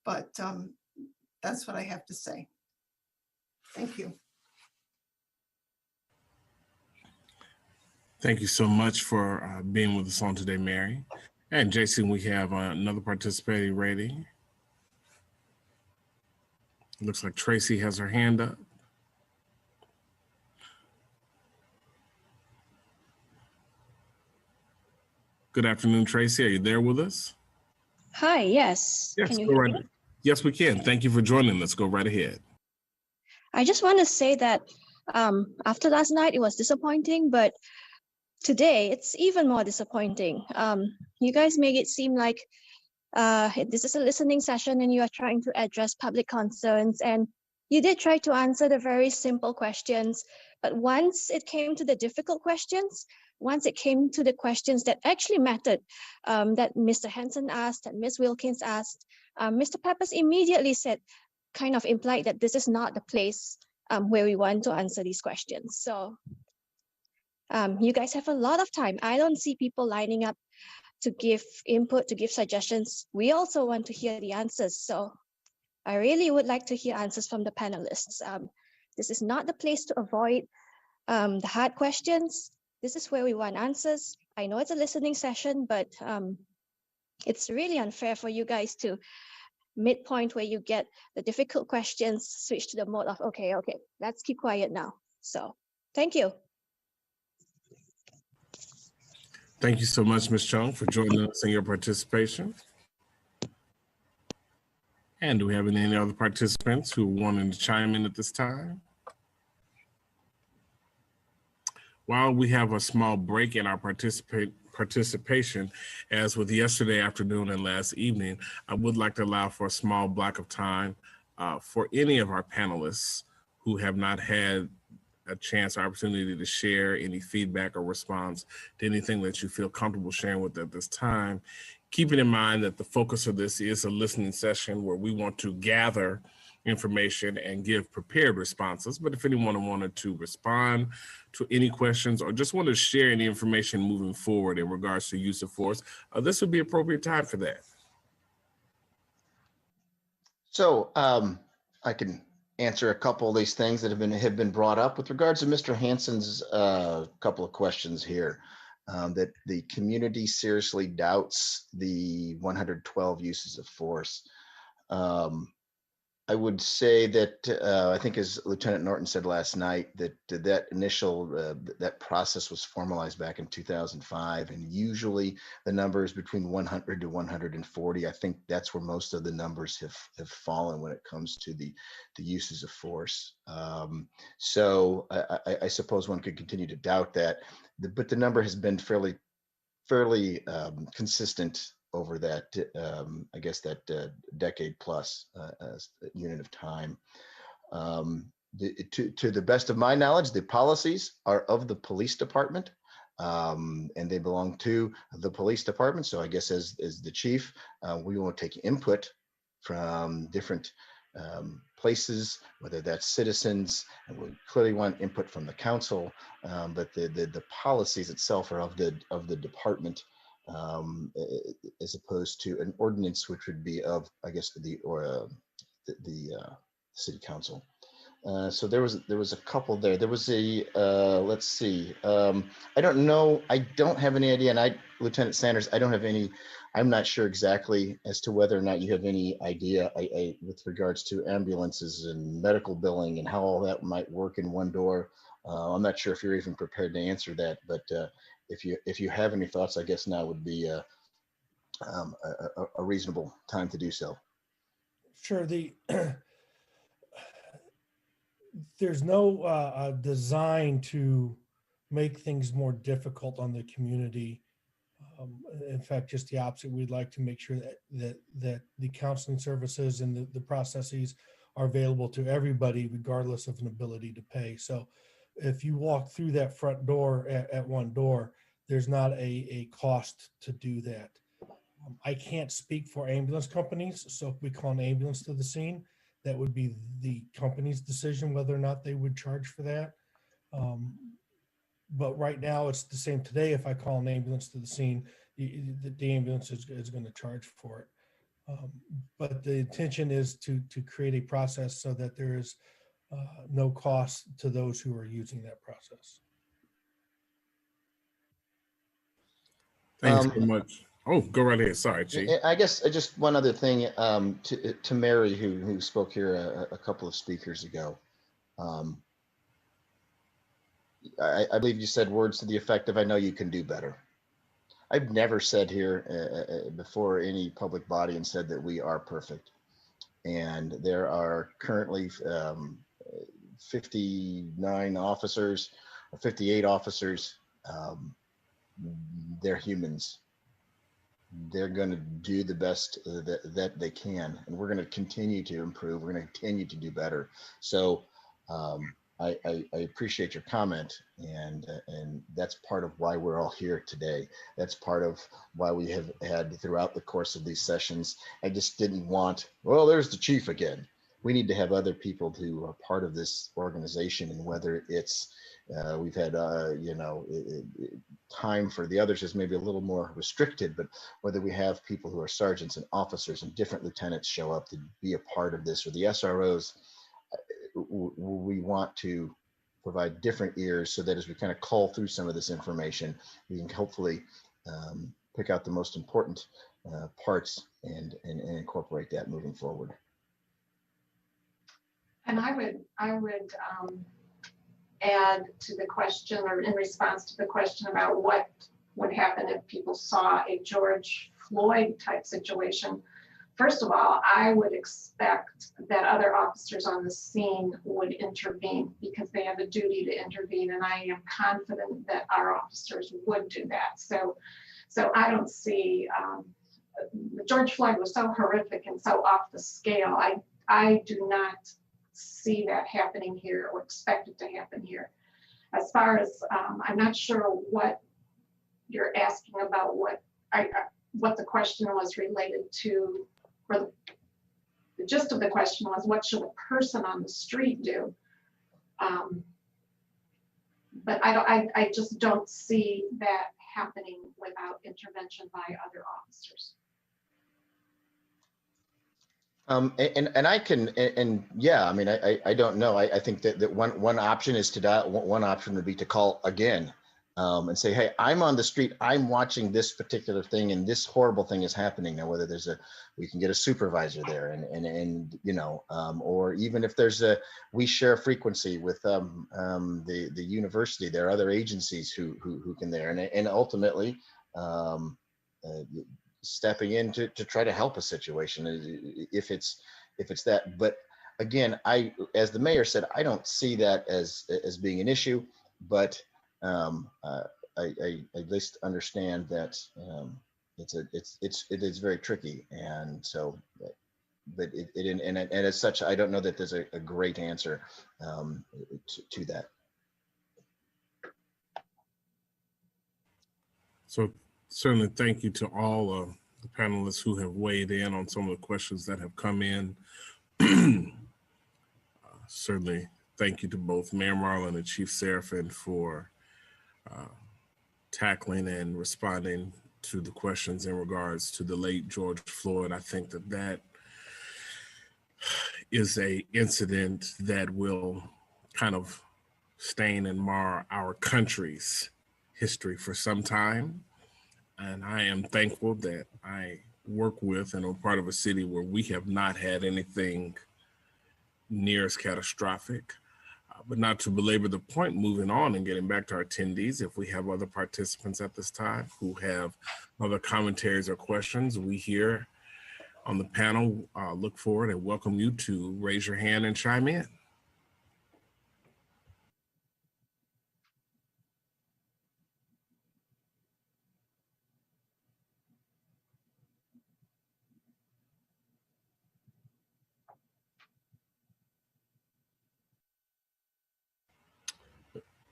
But that's what I have to say. Thank you. Thank you so much for being with us on today, Mary. And Jason, we have another participating rating. Looks like Tracy has her hand up. Good afternoon, Tracy. Are you there with us? Hi, yes. Yes, Can you go hear right. me? Yes, we can. Thank you for joining us. Go right ahead. I just want to say that after last night, it was disappointing, but today it's even more disappointing. You guys make it seem like this is a listening session and you are trying to address public concerns, and you did try to answer the very simple questions, but once it came to the difficult questions, once it came to the questions that actually mattered, that Mr. Hansen asked, that Ms. Wilkins asked, Mr. Peppers immediately said, kind of implied that this is not the place where we want to answer these questions. So you guys have a lot of time. I don't see people lining up to give input, to give suggestions. We also want to hear the answers. So I really would like to hear answers from the panelists. This is not the place to avoid the hard questions. This is where we want answers. I know it's a listening session, but it's really unfair for you guys to midpoint where you get the difficult questions, switch to the mode of, okay, let's keep quiet now. So thank you. Thank you so much, Ms. Chung, for joining us and your participation. And do we have any other participants who are wanting to chime in at this time? While we have a small break in our participation, as with yesterday afternoon and last evening, I would like to allow for a small block of time for any of our panelists who have not had a chance or opportunity to share any feedback or response to anything that you feel comfortable sharing with at this time. Keeping in mind that the focus of this is a listening session where we want to gather information and give prepared responses. But if anyone wanted to respond to any questions or just want to share any information moving forward in regards to use of force, this would be appropriate time for that. So I can answer a couple of these things that have been brought up with regards to Mr. Hansen's couple of questions here. That the community seriously doubts the 112 uses of force. I would say that I think, as Lieutenant Norton said last night, that that initial that process was formalized back in 2005, and usually the number is between 100 to 140. I think that's where most of the numbers have fallen when it comes to the uses of force. So I suppose one could continue to doubt that, but the number has been fairly consistent over that, I guess that decade plus unit of time. To the best of my knowledge, the policies are of the police department. and they belong to the police department. So I guess as the chief, we want to take input from different places, whether that's citizens, and we clearly want input from the council, but the policies itself are of the department, as opposed to an ordinance, which would be of, I guess, the city council. So there was a couple there. There was a let's see. I don't know. I don't have any idea. And Lieutenant Sanders, I don't have any. I'm not sure exactly as to whether or not you have any idea with regards to ambulances and medical billing and how all that might work in one door. I'm not sure if you're even prepared to answer that. But if you have any thoughts, I guess now would be a reasonable time to do so. Sure. There's no design to make things more difficult on the community. In fact, just the opposite. We'd like to make sure that the counseling services and the processes are available to everybody, regardless of an ability to pay. So if you walk through that front door at one door, there's not a cost to do that. I can't speak for ambulance companies. So if we call an ambulance to the scene, that would be the company's decision whether or not they would charge for that. But right now it's the same today. If I call an ambulance to the scene, the ambulance is going to charge for it. But the intention is to create a process so that there is no cost to those who are using that process. Thanks so much. Oh, go right ahead. Sorry, Chief. I guess just one other thing to Mary, who spoke here a couple of speakers ago. I believe you said words to the effect of, "I know you can do better." I've never said here before any public body and said that we are perfect. And there are currently 59 officers, or 58 officers. They're humans. They're going to do the best that they can, and we're going to continue to improve. We're going to continue to do better. So I appreciate your comment, and that's part of why we're all here today. That's part of why we have had throughout the course of these sessions. I just didn't want, well, there's the chief again. We need to have other people who are part of this organization, and whether it's we've had time for the others is maybe a little more restricted, but whether we have people who are sergeants and officers and different lieutenants show up to be a part of this, or the SROs, we want to provide different ears so that as we kind of cull through some of this information, we can hopefully pick out the most important parts and incorporate that moving forward. And I would add to the question, or in response to the question about what would happen if people saw a George Floyd type situation. First of all, I would expect that other officers on the scene would intervene, because they have a duty to intervene, and I am confident that our officers would do that. So I don't see, George Floyd was so horrific and so off the scale. I do not see that happening here or expect it to happen here. As far as, I'm not sure what you're asking about, what the question was related to, or the gist of the question was, what should a person on the street do? But I just don't see that happening without intervention by other officers. And I can, and yeah, I mean, I don't know. I think that one option is to dial, one option would be to call again, and say, hey, I'm on the street, I'm watching this particular thing, and this horrible thing is happening. Now, whether we can get a supervisor there, and you know, or even if we share a frequency with the university, there are other agencies who can there, and ultimately, stepping in to try to help a situation if it's that. But again, as the mayor said, I don't see that as being an issue, but I at least understand that it is very tricky, and so, but and as such, I don't know that there's a great answer to that. So certainly thank you to all of the panelists who have weighed in on some of the questions that have come in. Certainly thank you to both Mayor Marlin and Chief Seraphin for tackling and responding to the questions in regards to the late George Floyd. I think that that is a incident that will kind of stain and mar our country's history for some time. And I am thankful that I work with and am part of a city where we have not had anything near as catastrophic. But not to belabor the point, moving on and getting back to our attendees, if we have other participants at this time who have other commentaries or questions, we here on the panel look forward and welcome you to raise your hand and chime in.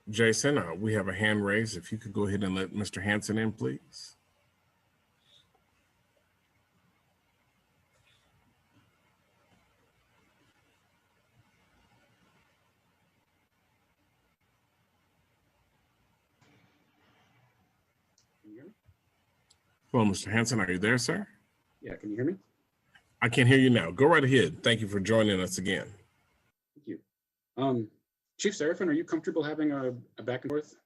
Jason, we have a hand raised. If you could go ahead and let Mr. Hanson in, please. Hello, Mr. Hanson, are you there, sir? Yeah, can you hear me? I can hear you now. Go right ahead. Thank you for joining us again. Thank you. Chief Seraphin, are you comfortable having a back and forth?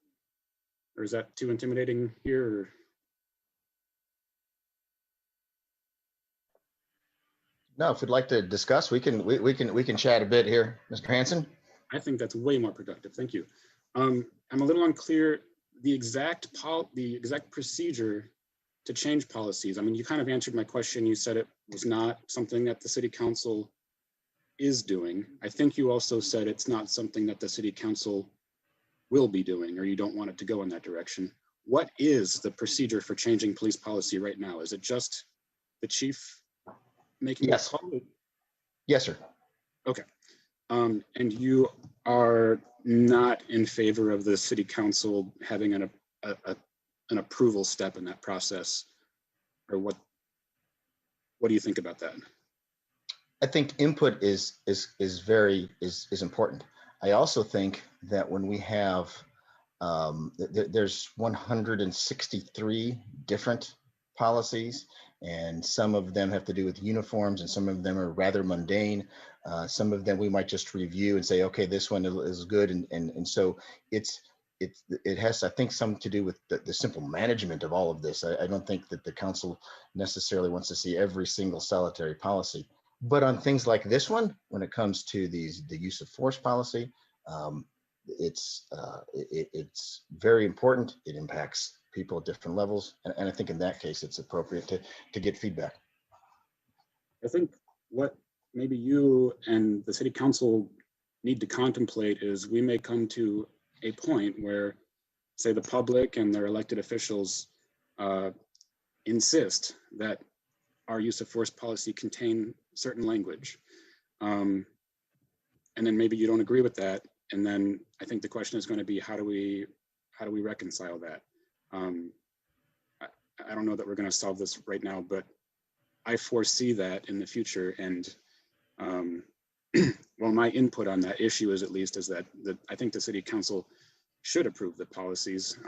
Or is that too intimidating here? Or? No, if we'd like to discuss, we can chat a bit here, Mr. Hanson. I think that's way more productive. Thank you. I'm a little unclear the exact procedure to change policies. I mean, you kind of answered my question. You said it was not something that the city council is doing. I think you also said it's not something that the city council will be doing, or you don't want it to go in that direction. What is the procedure for changing police policy right now? Is it just the chief making a call? Yes, sir. Okay. And you are not in favor of the city council having an approval step in that process, or what do you think about that? I think input is important. I also think that when we have there's 163 different policies, and some of them have to do with uniforms, and some of them are rather mundane. Some of them we might just review and say, okay, this one is good, and so it has, I think, something to do with the simple management of all of this. I don't think that the council necessarily wants to see every single solitary policy. But on things like this one, when it comes to the use of force policy, it's very important. It impacts people at different levels, and I think in that case, it's appropriate to get feedback. I think what maybe you and the city council need to contemplate is we may come to a point where, say, the public and their elected officials insist that our use of force policy contain certain language. And then maybe you don't agree with that. And then I think the question is going to be, how do we reconcile that? I don't know that we're going to solve this right now, but I foresee that in the future. And well, my input on that issue is that I think the city council should approve the policies.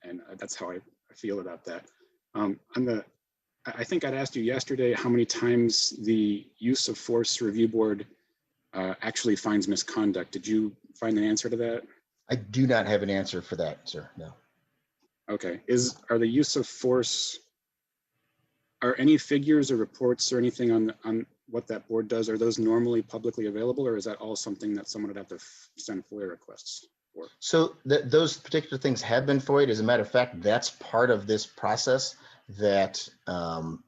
And that's how I feel about that. I think I'd asked you yesterday how many times the use of force review board actually finds misconduct. Did you find an answer to that? I do not have an answer for that, sir. No. Okay. Are the use of force, are any figures or reports or anything on what that board does, are those normally publicly available, or is that all something that someone would have to send FOIA requests for? So those particular things have been FOIA'd. As a matter of fact, that's part of this process that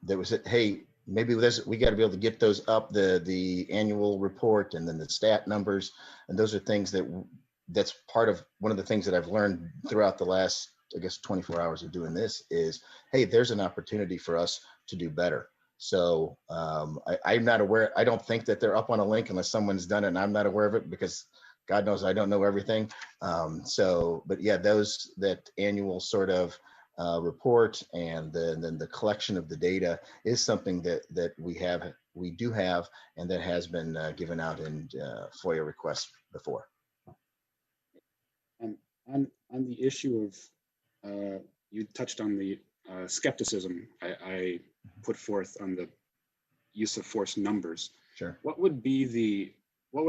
there was, hey, maybe we got to be able to get those up, the annual report and then the stat numbers. And those are things that's part of one of the things that I've learned throughout the last, I guess, 24 hours of doing this is, hey, there's an opportunity for us to do better. So I'm not aware, I don't think that they're up on a link unless someone's done it and I'm not aware of it, because God knows I don't know everything. But yeah, that annual sort of report and then the collection of the data is something that we do have, and that has been given out in FOIA requests before. On the issue of, you touched on the skepticism I put forth on the use of force numbers. Sure. What would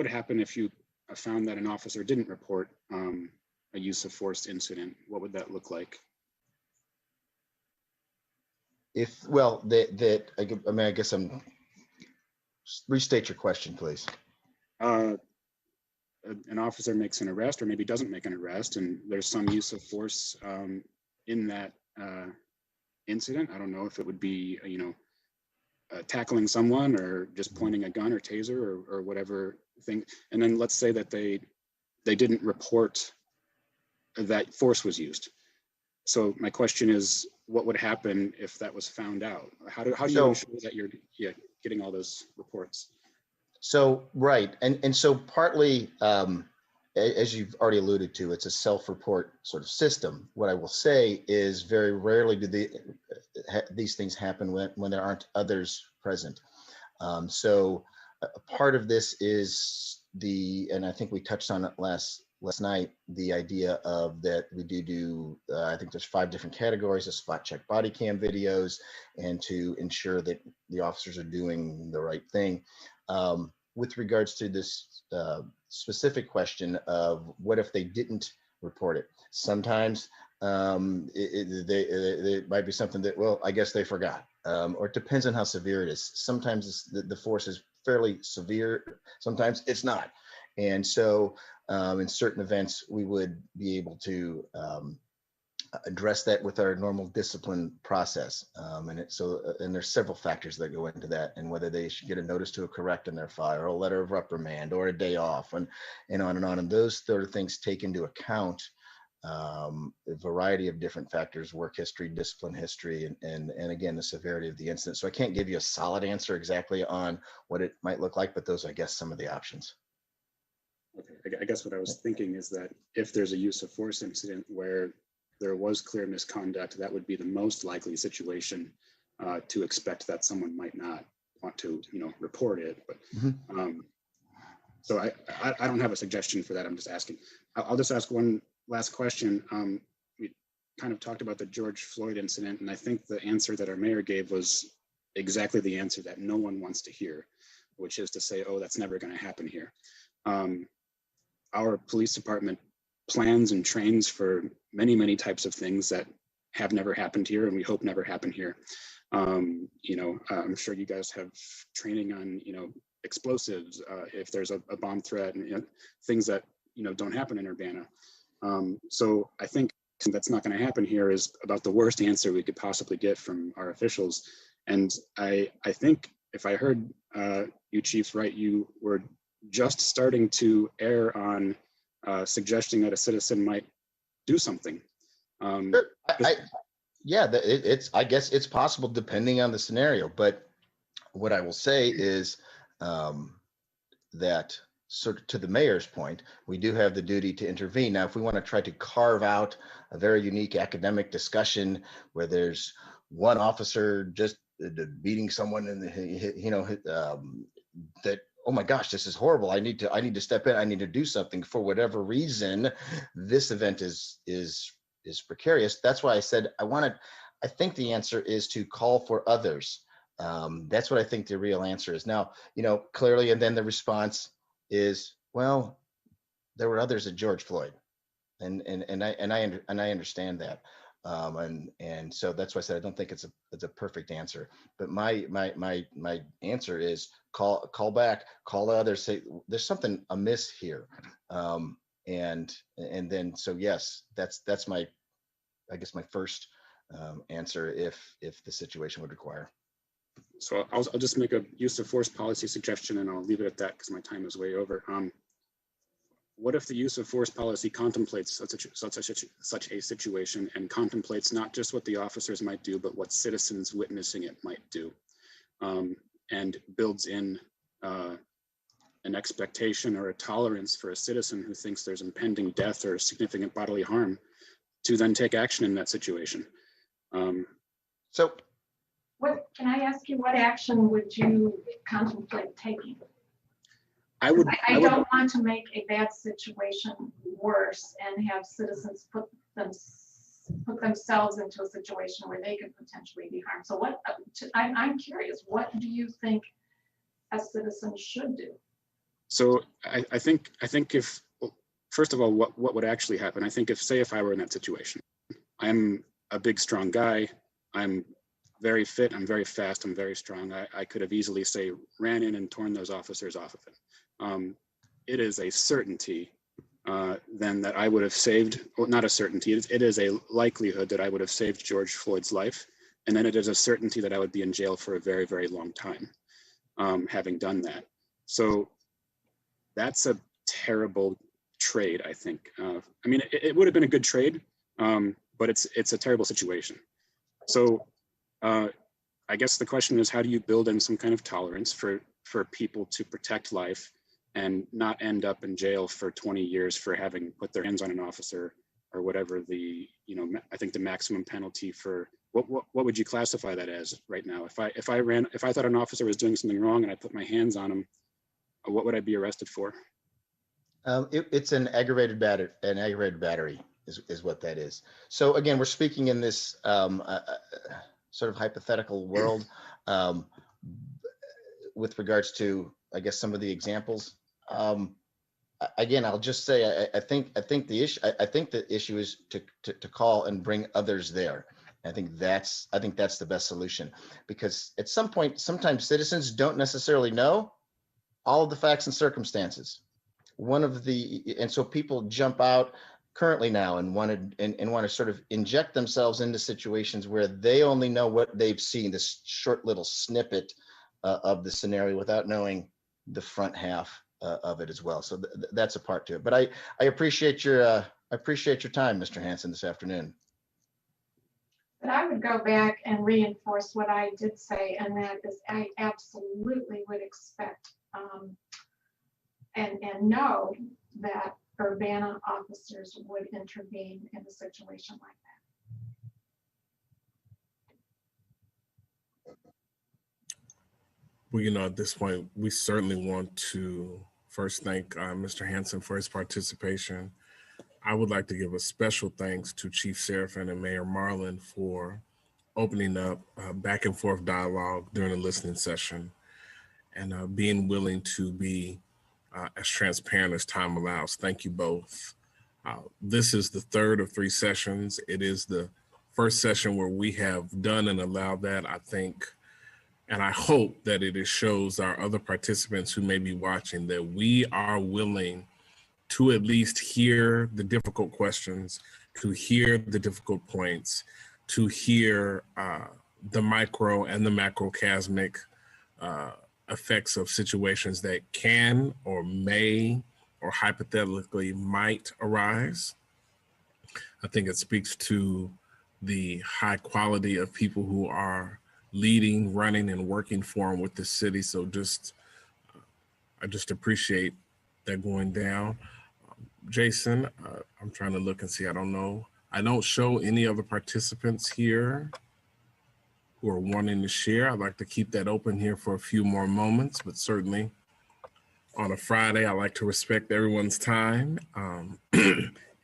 happen if you found that an officer didn't report a use of force incident? What would that look like? I guess restate your question, please. An officer makes an arrest, or maybe doesn't make an arrest, and there's some use of force in that incident. I don't know if it would be, tackling someone or just pointing a gun or taser or whatever thing. And then let's say that they didn't report that force was used. So my question is, what would happen if that was found out? How do you ensure that you're getting all those reports? So, right. And so partly, as you've already alluded to, it's a self-report sort of system. What I will say is very rarely do these things happen when there aren't others present. So a part of this is and I think we touched on it last night, the idea of that we do I think there's 5 different categories of spot check body cam videos, and to ensure that the officers are doing the right thing. With regards to this specific question of what if they didn't report it, sometimes it might be something that, well, I guess they forgot, or it depends on how severe it is. Sometimes the force is fairly severe, sometimes it's not. And so in certain events, we would be able to address that with our normal discipline process. And there's several factors that go into that, and whether they should get a notice to correct in their file, or a letter of reprimand, or a day off, and on and on. And those sort of things take into account a variety of different factors: work history, discipline history, and again, the severity of the incident. So I can't give you a solid answer exactly on what it might look like, but those are, I guess, some of the options. Okay, I guess what I was thinking is that if there's a use of force incident where there was clear misconduct, that would be the most likely situation to expect that someone might not want to, report it. But so I don't have a suggestion for that. I'm just asking. I'll just ask one last question. We kind of talked about the George Floyd incident, and I think the answer that our mayor gave was exactly the answer that no one wants to hear, which is to say, oh, that's never going to happen here. Our police department plans and trains for many, many types of things that have never happened here, and we hope never happen here. I'm sure you guys have training on, explosives, if there's a bomb threat, and things that, don't happen in Urbana. So I think that's not going to happen here is about the worst answer we could possibly get from our officials. And I think if I heard you chiefs right, you were just starting to err on suggesting that a citizen might do something. Sure. I guess it's possible depending on the scenario. But what I will say is that, sort of to the mayor's point, we do have the duty to intervene. Now, if we want to try to carve out a very unique academic discussion where there's one officer just beating someone in the, that, oh my gosh, this is horrible. I need to step in. I need to do something. For whatever reason, this event is precarious. That's why I said I think the answer is to call for others. That's what I think the real answer is. Now, clearly, and then the response is, well, there were others at George Floyd, and I understand that. And so that's why I said I don't think it's a perfect answer. But my answer is call back, call others, say there's something amiss here, and then so yes, that's my, I guess, my first answer if the situation would require. So I'll just make a use of force policy suggestion, and I'll leave it at that because my time is way over. What if the use of force policy contemplates such a situation and contemplates not just what the officers might do, but what citizens witnessing it might do, and builds in an expectation or a tolerance for a citizen who thinks there's impending death or significant bodily harm to then take action in that situation? So What, can I ask you, what action would you contemplate taking? I would, I don't want to make a bad situation worse and have citizens put themselves into a situation where they could potentially be harmed. So what, I'm curious, what do you think a citizen should do? So I think if, well, first of all, what would actually happen? I think if I were in that situation, I'm a big, strong guy. I'm very fit. I'm very fast. I'm very strong. I could have easily, say, ran in and torn those officers off of him. It is a certainty then that I would have saved, well, not a certainty, it is a likelihood that I would have saved George Floyd's life. And then it is a certainty that I would be in jail for a very, very long time, having done that. So that's a terrible trade, I think. I mean, it would have been a good trade, but it's a terrible situation. So I guess the question is, how do you build in some kind of tolerance for people to protect life and not end up in jail for 20 years for having put their hands on an officer, or whatever the, I think the maximum penalty for, what would you classify that as right now? If I thought an officer was doing something wrong and I put my hands on him, what would I be arrested for? It's an aggravated battery is what that is. So again, we're speaking in this sort of hypothetical world with regards to, I guess, some of the examples. Again, I'll just say, I think the issue is to call and bring others there. I think that's the best solution, because at some point, sometimes citizens don't necessarily know all of the facts and circumstances. And so people jump out currently now and want to sort of inject themselves into situations where they only know what they've seen, this short little snippet of the scenario, without knowing the front half of it as well. So that's a part to it. But I appreciate your time, Mr. Hanson, this afternoon. But I would go back and reinforce what I did say, and that is I absolutely would expect and know that Urbana officers would intervene in a situation like that. Well, at this point, we certainly want to first thank Mr. Hanson for his participation. I would like to give a special thanks to Chief Serafin and Mayor Marlin for opening up back and forth dialogue during the listening session and being willing to be as transparent as time allows. Thank you both. This is the third of 3 sessions. It is the first session where we have done and allowed that, I think, and I hope that it shows our other participants who may be watching that we are willing to at least hear the difficult questions, to hear the difficult points, to hear the micro and the macrocosmic effects of situations that can or may or hypothetically might arise. I think it speaks to the high quality of people who are leading, running, and working for and with the city. So I just appreciate that going down. Jason, I'm trying to look and see, I don't know. I don't show any other participants here who are wanting to share. I'd like to keep that open here for a few more moments, but certainly on a Friday, I like to respect everyone's time. And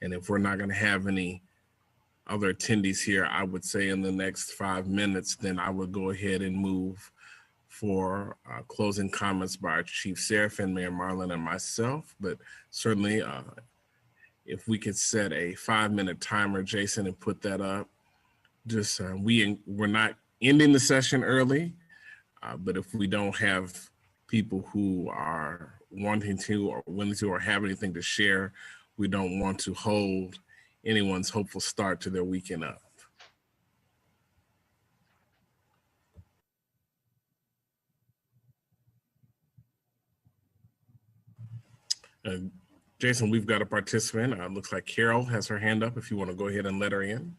if we're not gonna have any other attendees here, I would say in the next 5 minutes, then I would go ahead and move for closing comments by our Chief Serafin, Mayor Marlin, and myself. But certainly, if we could set a 5-minute timer, Jason, and put that up. Just we're not ending the session early, but if we don't have people who are wanting to or willing to or have anything to share, we don't want to hold anyone's hopeful start to their weekend up. Jason, we've got a participant. Looks like Carol has her hand up if you want to go ahead and let her in.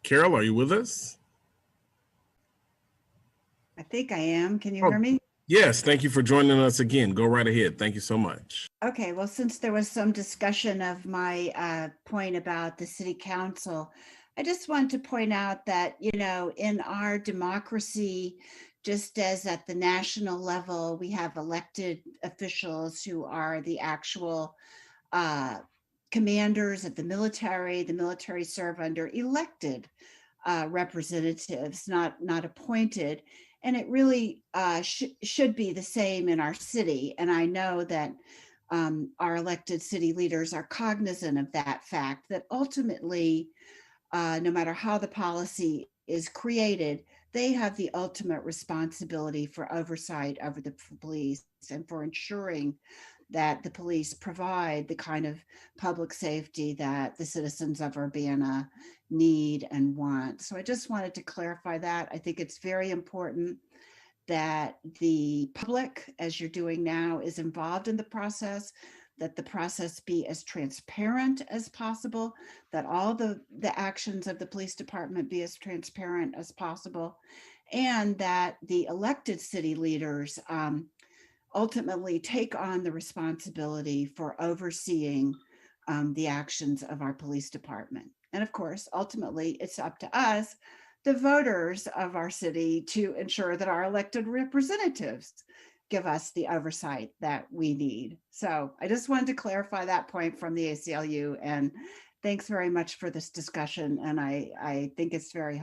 Carol, are you with us? I think I am. Can you hear me? Yes, thank you for joining us again. Go right ahead. Thank you so much. Okay, well, since there was some discussion of my point about the city council, I just want to point out that, in our democracy, just as at the national level, we have elected officials who are the actual commanders of the military serve under elected representatives, not appointed. And it really should be the same in our city. And I know that our elected city leaders are cognizant of that fact, that ultimately, no matter how the policy is created, they have the ultimate responsibility for oversight over the police and for ensuring that the police provide the kind of public safety that the citizens of Urbana need and want. So I just wanted to clarify that. I think it's very important that the public, as you're doing now, is involved in the process, that the process be as transparent as possible, that all the actions of the police department be as transparent as possible, and that the elected city leaders ultimately take on the responsibility for overseeing the actions of our police department. And of course, ultimately, it's up to us, the voters of our city, to ensure that our elected representatives give us the oversight that we need. So I just wanted to clarify that point from the ACLU, and thanks very much for this discussion. And I think it's very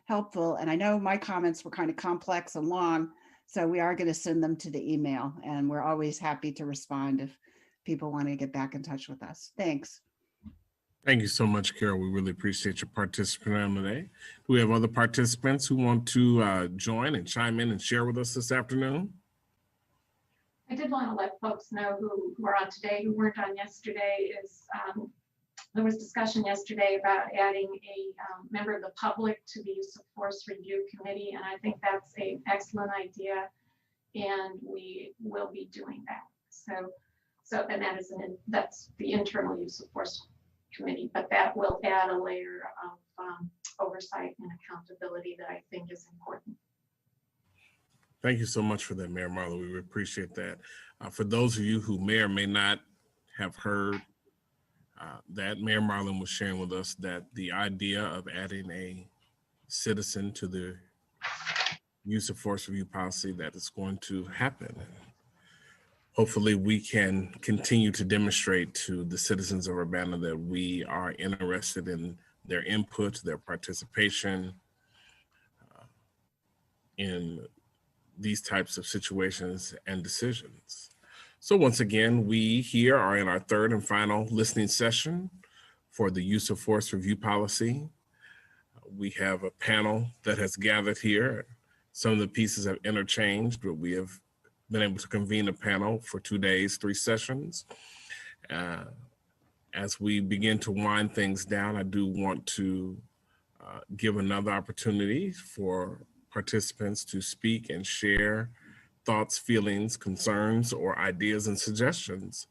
helpful. And I know my comments were kind of complex and long, so we are going to send them to the email, and we're always happy to respond if people want to get back in touch with us. Thanks. Thank you so much, Carol. We really appreciate your participation today. Do we have other participants who want to join and chime in and share with us this afternoon? I did want to let folks know who are on today, who weren't on yesterday, is there was discussion yesterday about adding a member of the public to the Use of Force Review Committee, and I think that's an excellent idea, and we will be doing that. And that's the internal Use of Force Committee, but that will add a layer of oversight and accountability that I think is important. Thank you so much for that, Mayor Marlowe. We appreciate that. For those of you who may or may not have heard that, Mayor Marlin was sharing with us that the idea of adding a citizen to the Use of Force Review policy, that is going to happen. Hopefully we can continue to demonstrate to the citizens of Urbana that we are interested in their input, their participation in these types of situations and decisions. So once again, we here are in our third and final listening session for the Use of Force Review policy. We have a panel that has gathered here. Some of the pieces have interchanged, but we have been able to convene a panel for 2 days, 3 sessions. As we begin to wind things down, I do want to give another opportunity for participants to speak and share thoughts, feelings, concerns, or ideas and suggestions.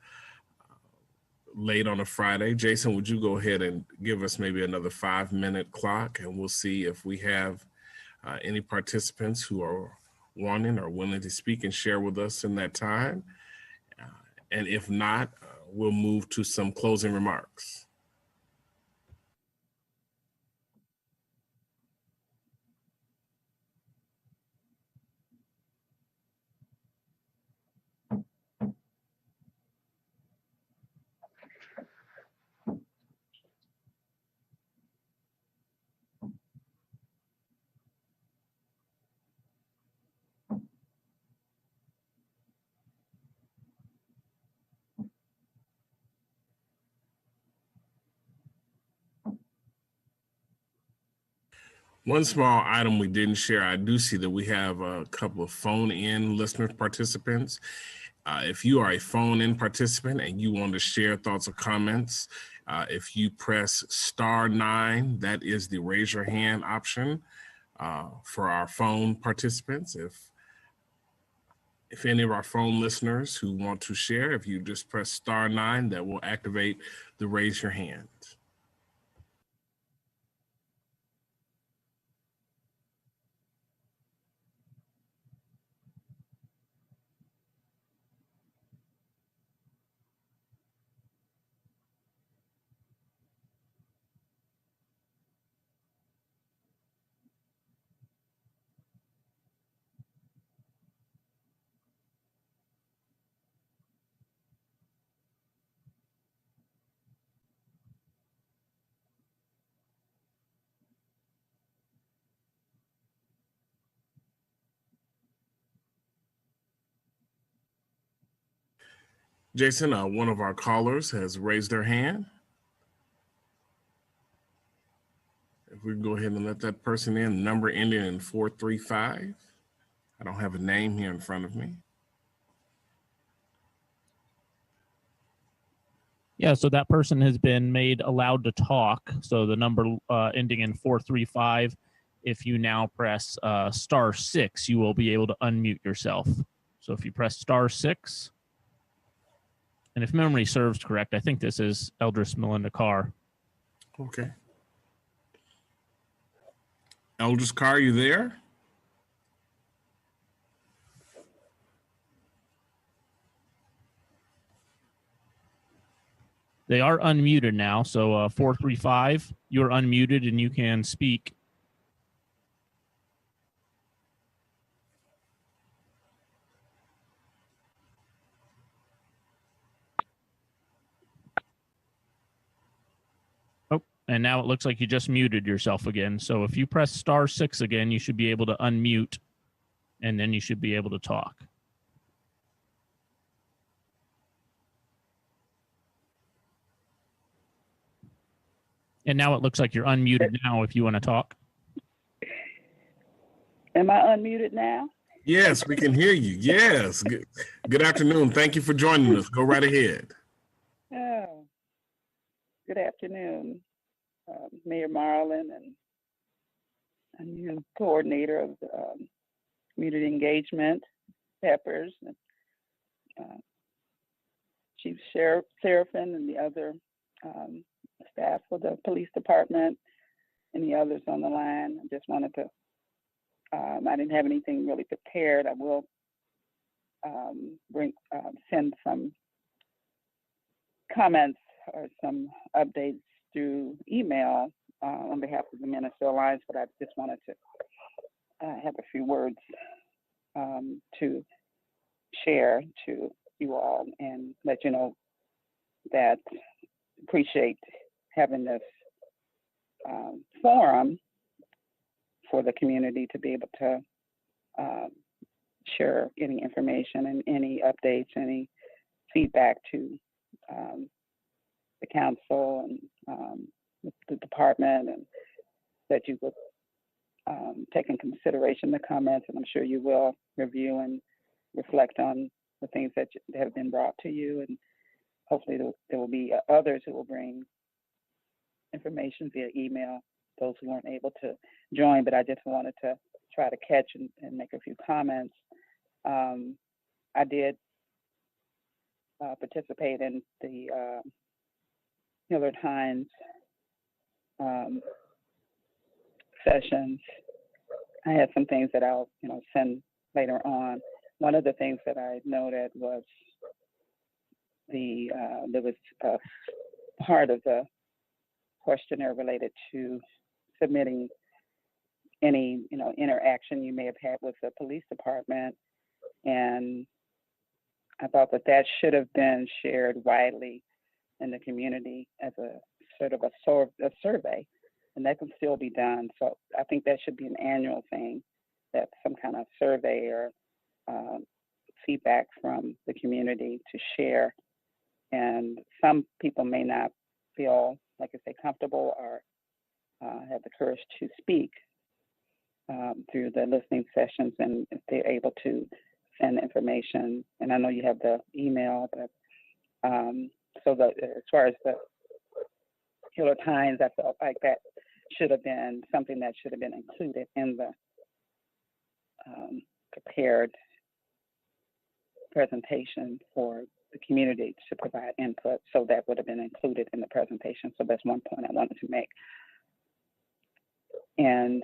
Late on a Friday, Jason, would you go ahead and give us maybe another 5-minute clock, and we'll see if we have any participants who are wanting or willing to speak and share with us in that time. And if not, we'll move to some closing remarks. One small item we didn't share, I do see that we have a couple of phone-in listener participants. If you are a phone-in participant and you want to share thoughts or comments, if you press *9, that is the raise your hand option for our phone participants. If any of our phone listeners who want to share, if you just press *9, that will activate the raise your hand. Jason, one of our callers has raised their hand. If we can go ahead and let that person in, number ending in 435. I don't have a name here in front of me. Yeah, so that person has been made allowed to talk. So the number ending in 435, if you now press *6, you will be able to unmute yourself. So if you press *6, and if memory serves correct, I think this is Eldris Melinda Carr. Okay. Eldris Carr, you there? They are unmuted now. So 435, you're unmuted and you can speak. Oh, and now it looks like you just muted yourself again. So if you press *6 again, you should be able to unmute, and then you should be able to talk. And now it looks like you're unmuted now if you want to talk. Am I unmuted now? Yes, we can hear you. Yes. Good afternoon. Thank you for joining us. Go right ahead. Oh, good afternoon, Mayor Marlin and you, coordinator of community engagement, Peppers, and Chief Sheriff Serafin and the other staff of the police department and the others on the line. I just wanted to, I didn't have anything really prepared. I will send some comments or some updates through email on behalf of the Minister Alliance, but I just wanted to have a few words to share to you all and let you know that appreciate having this forum for the community to be able to share any information and any updates, any feedback to the council and the department, and that you would take in consideration the comments, and I'm sure you will review and reflect on the things that have been brought to you, and hopefully there will be others who will bring information via email, those who weren't able to join, but I just wanted to try to catch and make a few comments. I did participate in the Hillard Hines sessions. I had some things that I'll send later on. One of the things that I noted was there was a part of the questionnaire related to submitting any interaction you may have had with the police department, and I thought that should have been shared widely in the community as a sort of a survey, and that can still be done. So I think that should be an annual thing, that some kind of survey or feedback from the community to share. And some people may not feel, like I say, comfortable or have the courage to speak through the listening sessions, and if they're able to send information. And I know you have the email, but as far as the Hillard Hines, I felt like that should have been something that should have been included in the prepared presentation for the community to provide input. So that would have been included in the presentation. So that's one point I wanted to make. And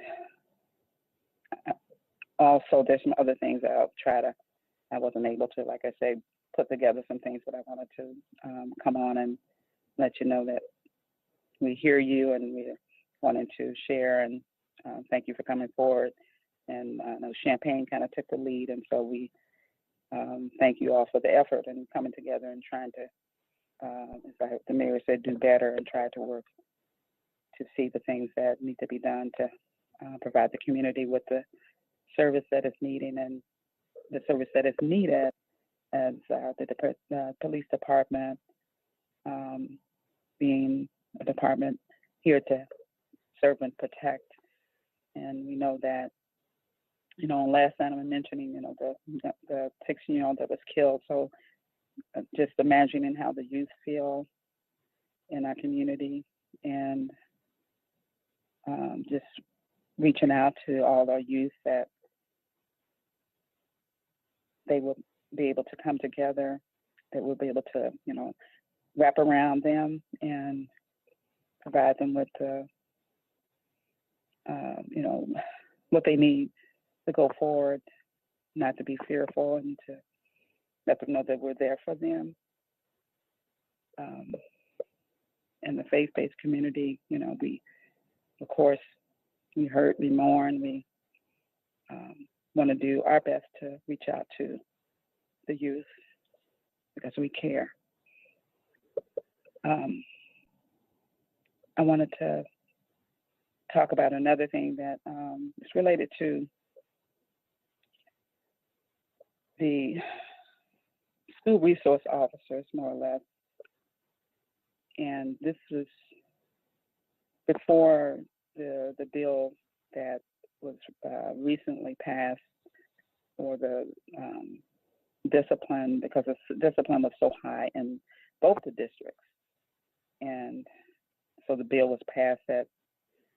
also there's some other things that I wasn't able to, like I say, put together some things that I wanted to come on and let you know that we hear you and we wanted to share, and thank you for coming forward. And I know Champaign kind of took the lead, and so we thank you all for the effort and coming together and trying to, as the mayor said, do better and try to work to see the things that need to be done to provide the community with the service that is needing and the service that is needed as the police department, being a department here to serve and protect. And we know that, last time I'm mentioning, the 16-year-old that was killed. So just imagining how the youth feel in our community, and just reaching out to all our youth that they will be able to come together, that we'll be able to, wrap around them and provide them with the, what they need to go forward, not to be fearful, and to let them know that we're there for them. In the faith-based community, we, of course, we hurt, we mourn, we want to do our best to reach out to the youth because we care. I wanted to talk about another thing that is related to the school resource officers, more or less. And this was before the bill that was recently passed for the discipline, because the discipline was so high in both the districts. And so the bill was passed that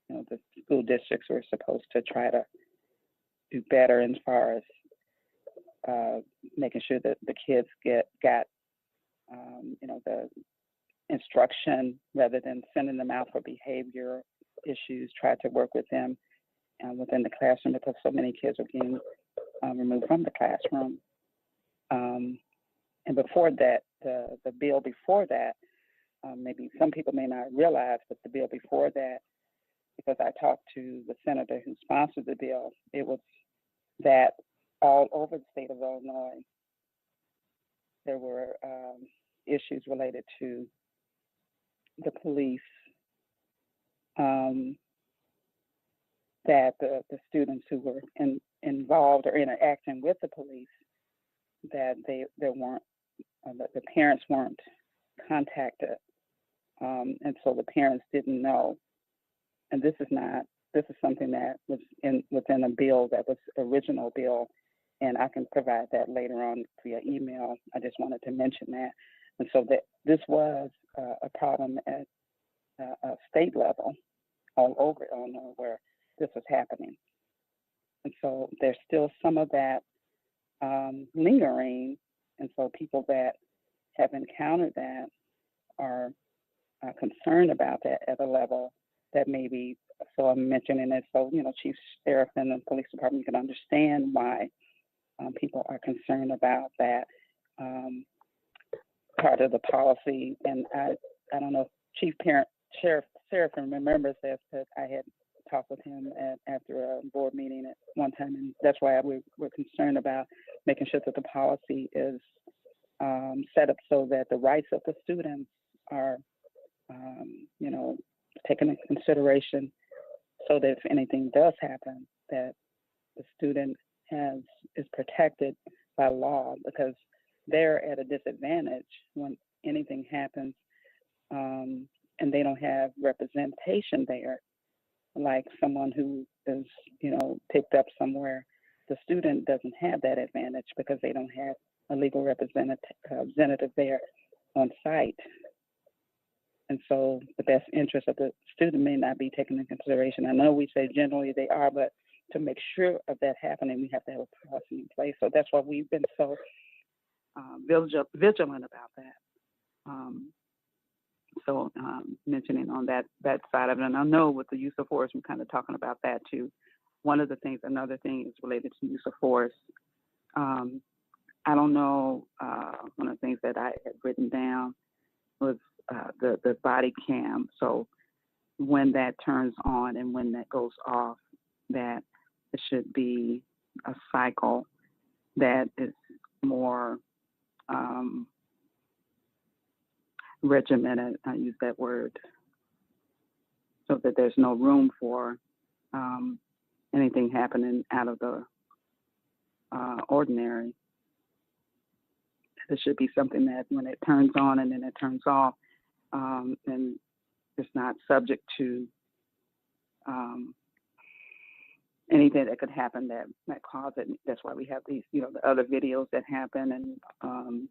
the school districts were supposed to try to do better as far as making sure that the kids got the instruction, rather than sending them out for behavior issues. Try to work with them within the classroom, because so many kids are being removed from the classroom. And before that, the bill before that, maybe some people may not realize, but the bill before that, because I talked to the senator who sponsored the bill, it was that all over the state of Illinois, there were issues related to the police, that the students who were involved or interacting with the police, that the parents weren't contacted, and so the parents didn't know. And this is something that was within a bill that was original bill, and I can provide that later on via email. I just wanted to mention that. And so that this was a problem at a state level all over Illinois where this was happening. And so there's still some of that lingering. And so people that have encountered that are concerned about that at a level that maybe, so I'm mentioning it so, Chief Sheriff and the police department can understand why people are concerned about that part of the policy. And I don't know if Sheriff Serafin remembers this, but I had talked with him after a board meeting at one time, and that's why we're concerned about making sure that the policy is set up so that the rights of the students are, taken into consideration, so that if anything does happen, that the student is protected by law, because they're at a disadvantage when anything happens, and they don't have representation there, like someone who is, picked up somewhere. The student doesn't have that advantage because they don't have a legal representative there on site. And so the best interest of the student may not be taken into consideration. I know we say generally they are, but to make sure of that happening, we have to have a policy in place. So that's why we've been so vigilant about that. Mentioning on that side of it, and I know with the use of force, we're kind of talking about that too. Another thing is related to use of force. I don't know, one of the things that I had written down was the body cam. So when that turns on and when that goes off, that it should be a cycle that is more regimented. I use that word, so that there's no room for anything happening out of the ordinary. It should be something that when it turns on and then it turns off, and it's not subject to anything that could happen that might cause it. That's why we have these, the other videos that happen, and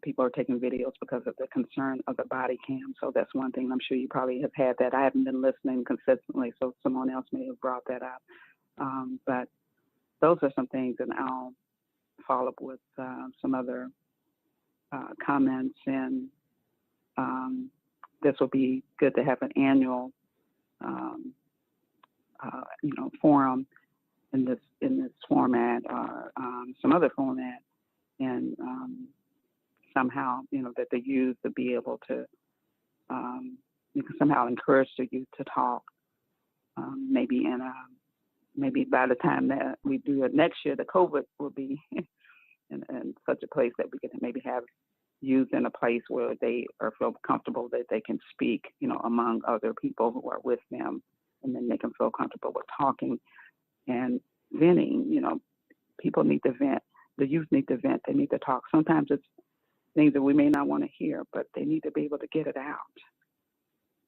people are taking videos because of the concern of the body cam. So that's one thing. I'm sure you probably have had that. I haven't been listening consistently, so someone else may have brought that up. But those are some things, and I'll follow up with some other comments, and this will be good to have an annual, forum in this format or some other format, and somehow that the youth to be able to you can somehow encourage the youth to talk. Maybe by the time that we do it next year, the COVID will be in such a place that we can maybe have youth in a place where they feel comfortable that they can speak, among other people who are with them, and then they can feel comfortable with talking and venting. People need to vent. The youth need to vent. They need to talk. Sometimes it's things that we may not want to hear, but they need to be able to get it out.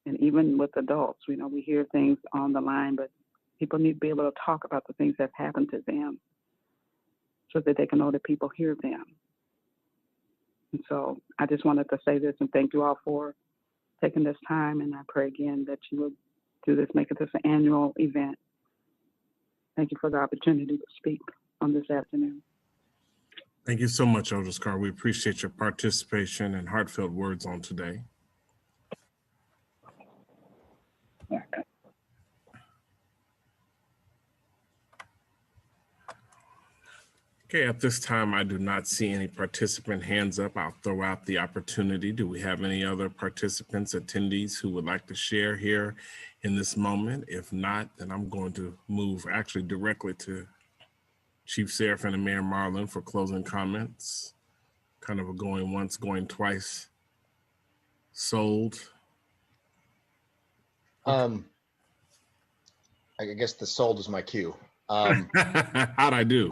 And even with adults, we hear things on the line, but people need to be able to talk about the things that happened to them so that they can know that people hear them. And so I just wanted to say this and thank you all for taking this time. And I pray again that you will do this, make it this an annual event. Thank you for the opportunity to speak on this afternoon. Thank you so much, Eldris Carr. We appreciate your participation and heartfelt words on today. Okay, at this time, I do not see any participant hands up. I'll throw out the opportunity. Do we have any other participants, attendees who would like to share here in this moment? If not, then I'm going to move actually directly to Chief Seraphin and Mayor Marlin for closing comments. Kind of a going once, going twice sold. I guess the sold is my cue. How'd I do?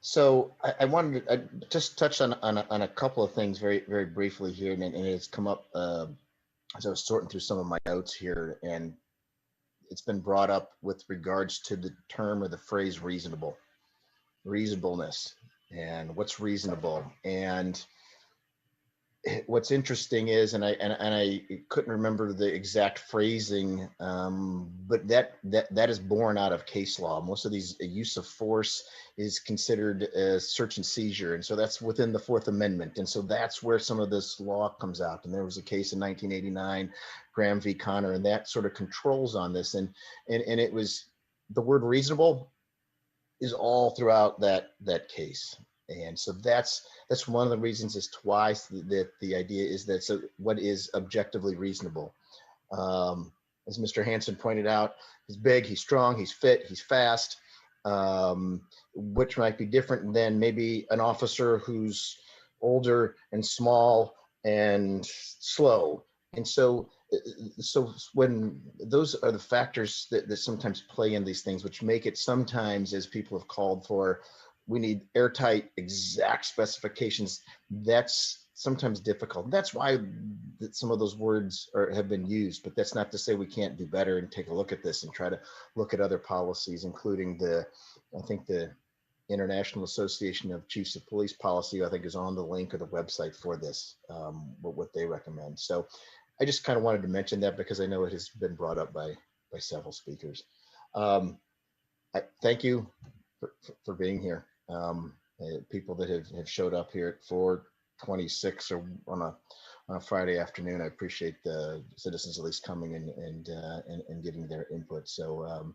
So I wanted to just touch on a couple of things very, very briefly here, and it's come up as I was sorting through some of my notes here, and it's been brought up with regards to the term or the phrase reasonableness, and what's reasonable. And what's interesting is, and I couldn't remember the exact phrasing, but that is born out of case law. Most of these use of force is considered a search and seizure, and so that's within the Fourth Amendment, and so that's where some of this law comes out. And there was a case in 1989, Graham v. Connor, and that sort of controls on this, and it was the word reasonable is all throughout that case. And so that's one of the reasons as to why that the idea is that, so what is objectively reasonable? As Mr. Hansen pointed out, he's big, he's strong, he's fit, he's fast, which might be different than maybe an officer who's older and small and slow. And so when those are the factors that sometimes play in these things, which make it sometimes, as people have called for, we need airtight, exact specifications. That's sometimes difficult. That's why some of those words have been used, but that's not to say we can't do better and take a look at this and try to look at other policies, including I think the International Association of Chiefs of Police policy, I think, is on the link or the website for this, what they recommend. So I just kind of wanted to mention that because I know it has been brought up by several speakers. I thank you for being here. People that have showed up here at 4:26 or on a Friday afternoon. I appreciate the citizens at least coming and giving their input. So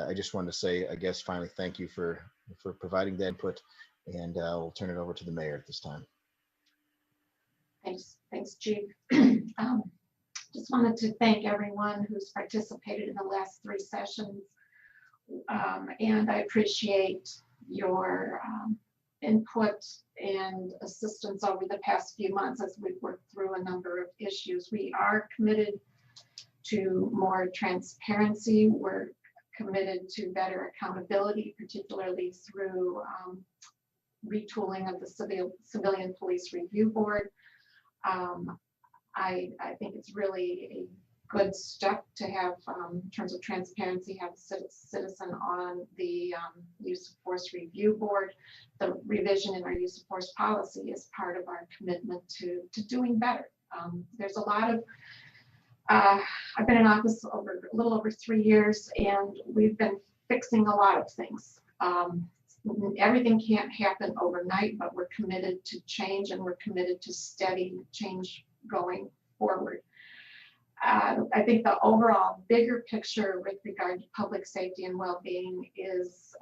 I just wanted to say, I guess, finally, thank you for providing the input, and we'll turn it over to the mayor at this time. Thanks, Chief. Just wanted to thank everyone who's participated in the last 3 sessions. And I appreciate your input and assistance over the past few months as we've worked through a number of issues. We are committed to more transparency. We're committed to better accountability, particularly through retooling of the Civilian Police Review Board. I think it's really a good step to have, in terms of transparency, have a citizen on the use of force review board. The revision in our use of force policy is part of our commitment to doing better. There's a lot of, I've been in office a little over 3 years, and we've been fixing a lot of things. Everything can't happen overnight, but we're committed to change, and we're committed to steady change going forward. I think the overall bigger picture with regard to public safety and well-being is,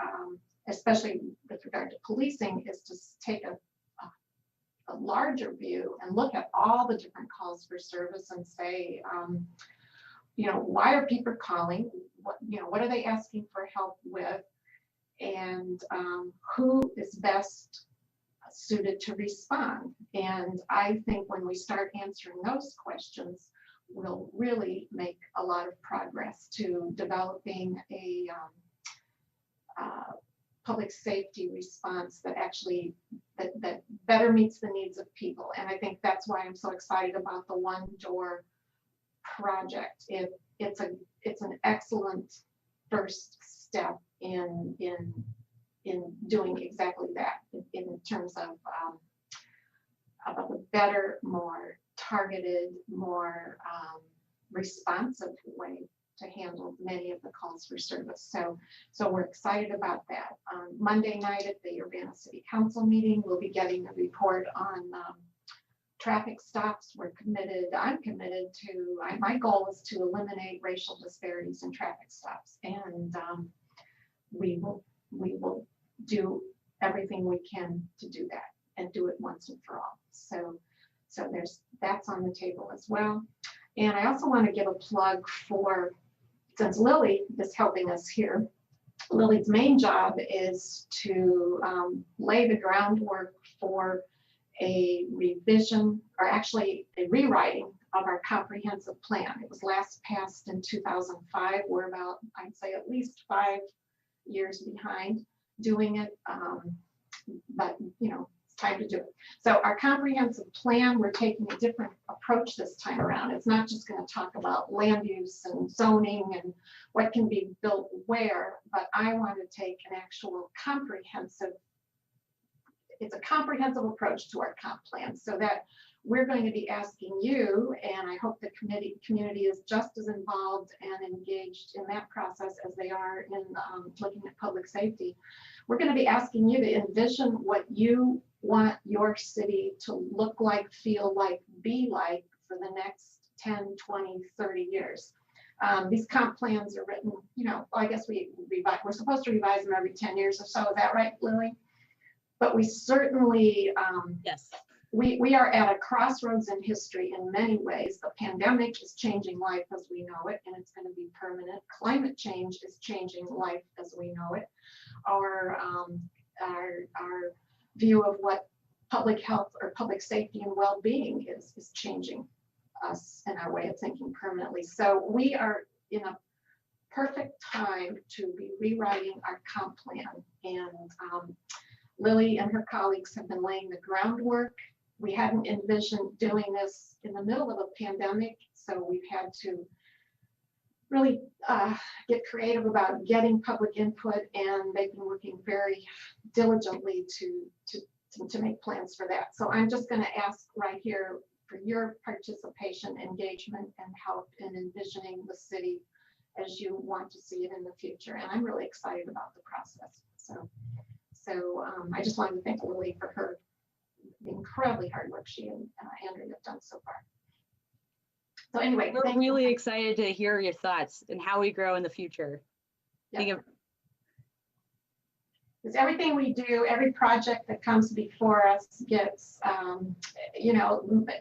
especially with regard to policing, is to take a larger view and look at all the different calls for service and say, why are people calling? What are they asking for help with? And who is best suited to respond? And I think when we start answering those questions, we'll really make a lot of progress to developing a public safety response that actually that better meets the needs of people. And I think that's why I'm so excited about the One Door project. It's an excellent first step in doing exactly that, in terms of a better, more targeted, more responsive way to handle many of the calls for service. So we're excited about that. Monday night at the Urbana City Council meeting, we'll be getting a report on traffic stops. We're committed, I'm committed to, my goal is to eliminate racial disparities in traffic stops. And we will do everything we can to do that and do it once and for all. So that's on the table as well. And I also want to give a plug for, since Lily is helping us here, Lily's main job is to lay the groundwork for a revision, or actually a rewriting of our comprehensive plan. It was last passed in 2005. We're about, I'd say, at least 5 years behind doing it, but it's time to do it. So our comprehensive plan, we're taking a different approach this time around. It's not just going to talk about land use and zoning and what can be built where, but I want to take an actual comprehensive, it's a comprehensive approach to our comp plan, so that we're going to be asking you, and I hope the community is just as involved and engaged in that process as they are in looking at public safety. We're going to be asking you to envision what you want your city to look like, feel like, be like for the next 10, 20, 30 years. These comp plans are written, I guess we're supposed to revise them every 10 years or so. Is that right, Lily? But we certainly, yes. We are at a crossroads in history in many ways. The pandemic is changing life as we know it, and it's going to be permanent. Climate change is changing life as we know it. Our view of what public health or public safety and well-being is changing us and our way of thinking permanently. So we are in a perfect time to be rewriting our comp plan. And Lily and her colleagues have been laying the groundwork. We hadn't envisioned doing this in the middle of a pandemic, so we've had to really get creative about getting public input, and they've been working very diligently to make plans for that. So I'm just going to ask right here for your participation, engagement, and help in envisioning the city as you want to see it in the future. And I'm really excited about the process. So I just wanted to thank Lily for her incredibly hard work she and Andrew have done so far. So anyway, we're really excited to hear your thoughts and how we grow in the future. Yeah. Because everything we do, every project that comes before us gets,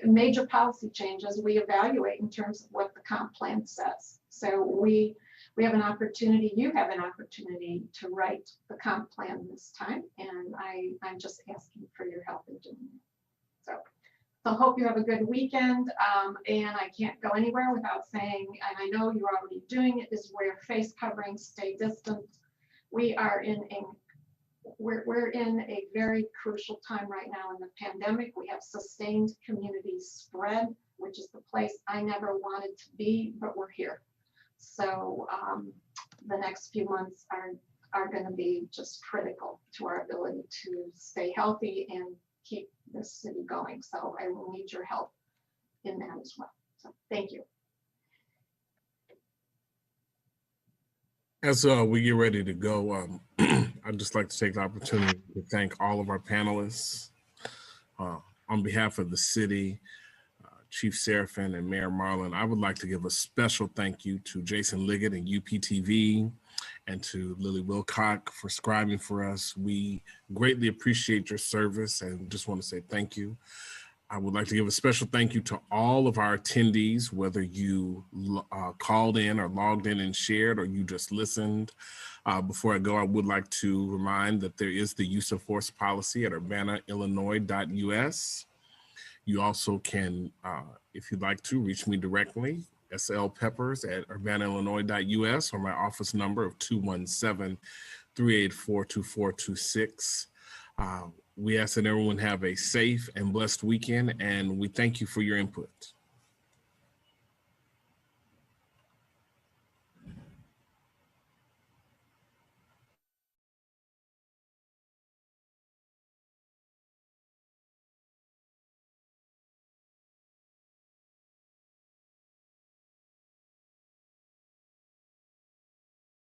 major policy changes we evaluate in terms of what the comp plan says. So we have an opportunity, you have an opportunity to write the comp plan this time, and I'm just asking for your help in doing it. So hope you have a good weekend, and I can't go anywhere without saying, and I know you're already doing it, is wear face coverings, stay distant. We are in we're in a very crucial time right now in the pandemic. We have sustained community spread, which is the place I never wanted to be, but we're here. So the next few months are going to be just critical to our ability to stay healthy and keep this city going. So I will need your help in that as well. So thank you. As we get ready to go, I'd just like to take the opportunity to thank all of our panelists. On behalf of the city, Chief Seraphin and Mayor Marlin, I would like to give a special thank you to Jason Liggett and UPTV and to Lily Wilcock for scribing for us. We greatly appreciate your service and just want to say thank you. I would like to give a special thank you to all of our attendees, whether you called in or logged in and shared, or you just listened. Before I go, I would like to remind that there is the use of force policy at urbanaillinois.us. You also can, if you'd like to, reach me directly, slpeppers@urbanaillinois.us, or my office number of 217-384-2426. We ask that everyone have a safe and blessed weekend, and we thank you for your input.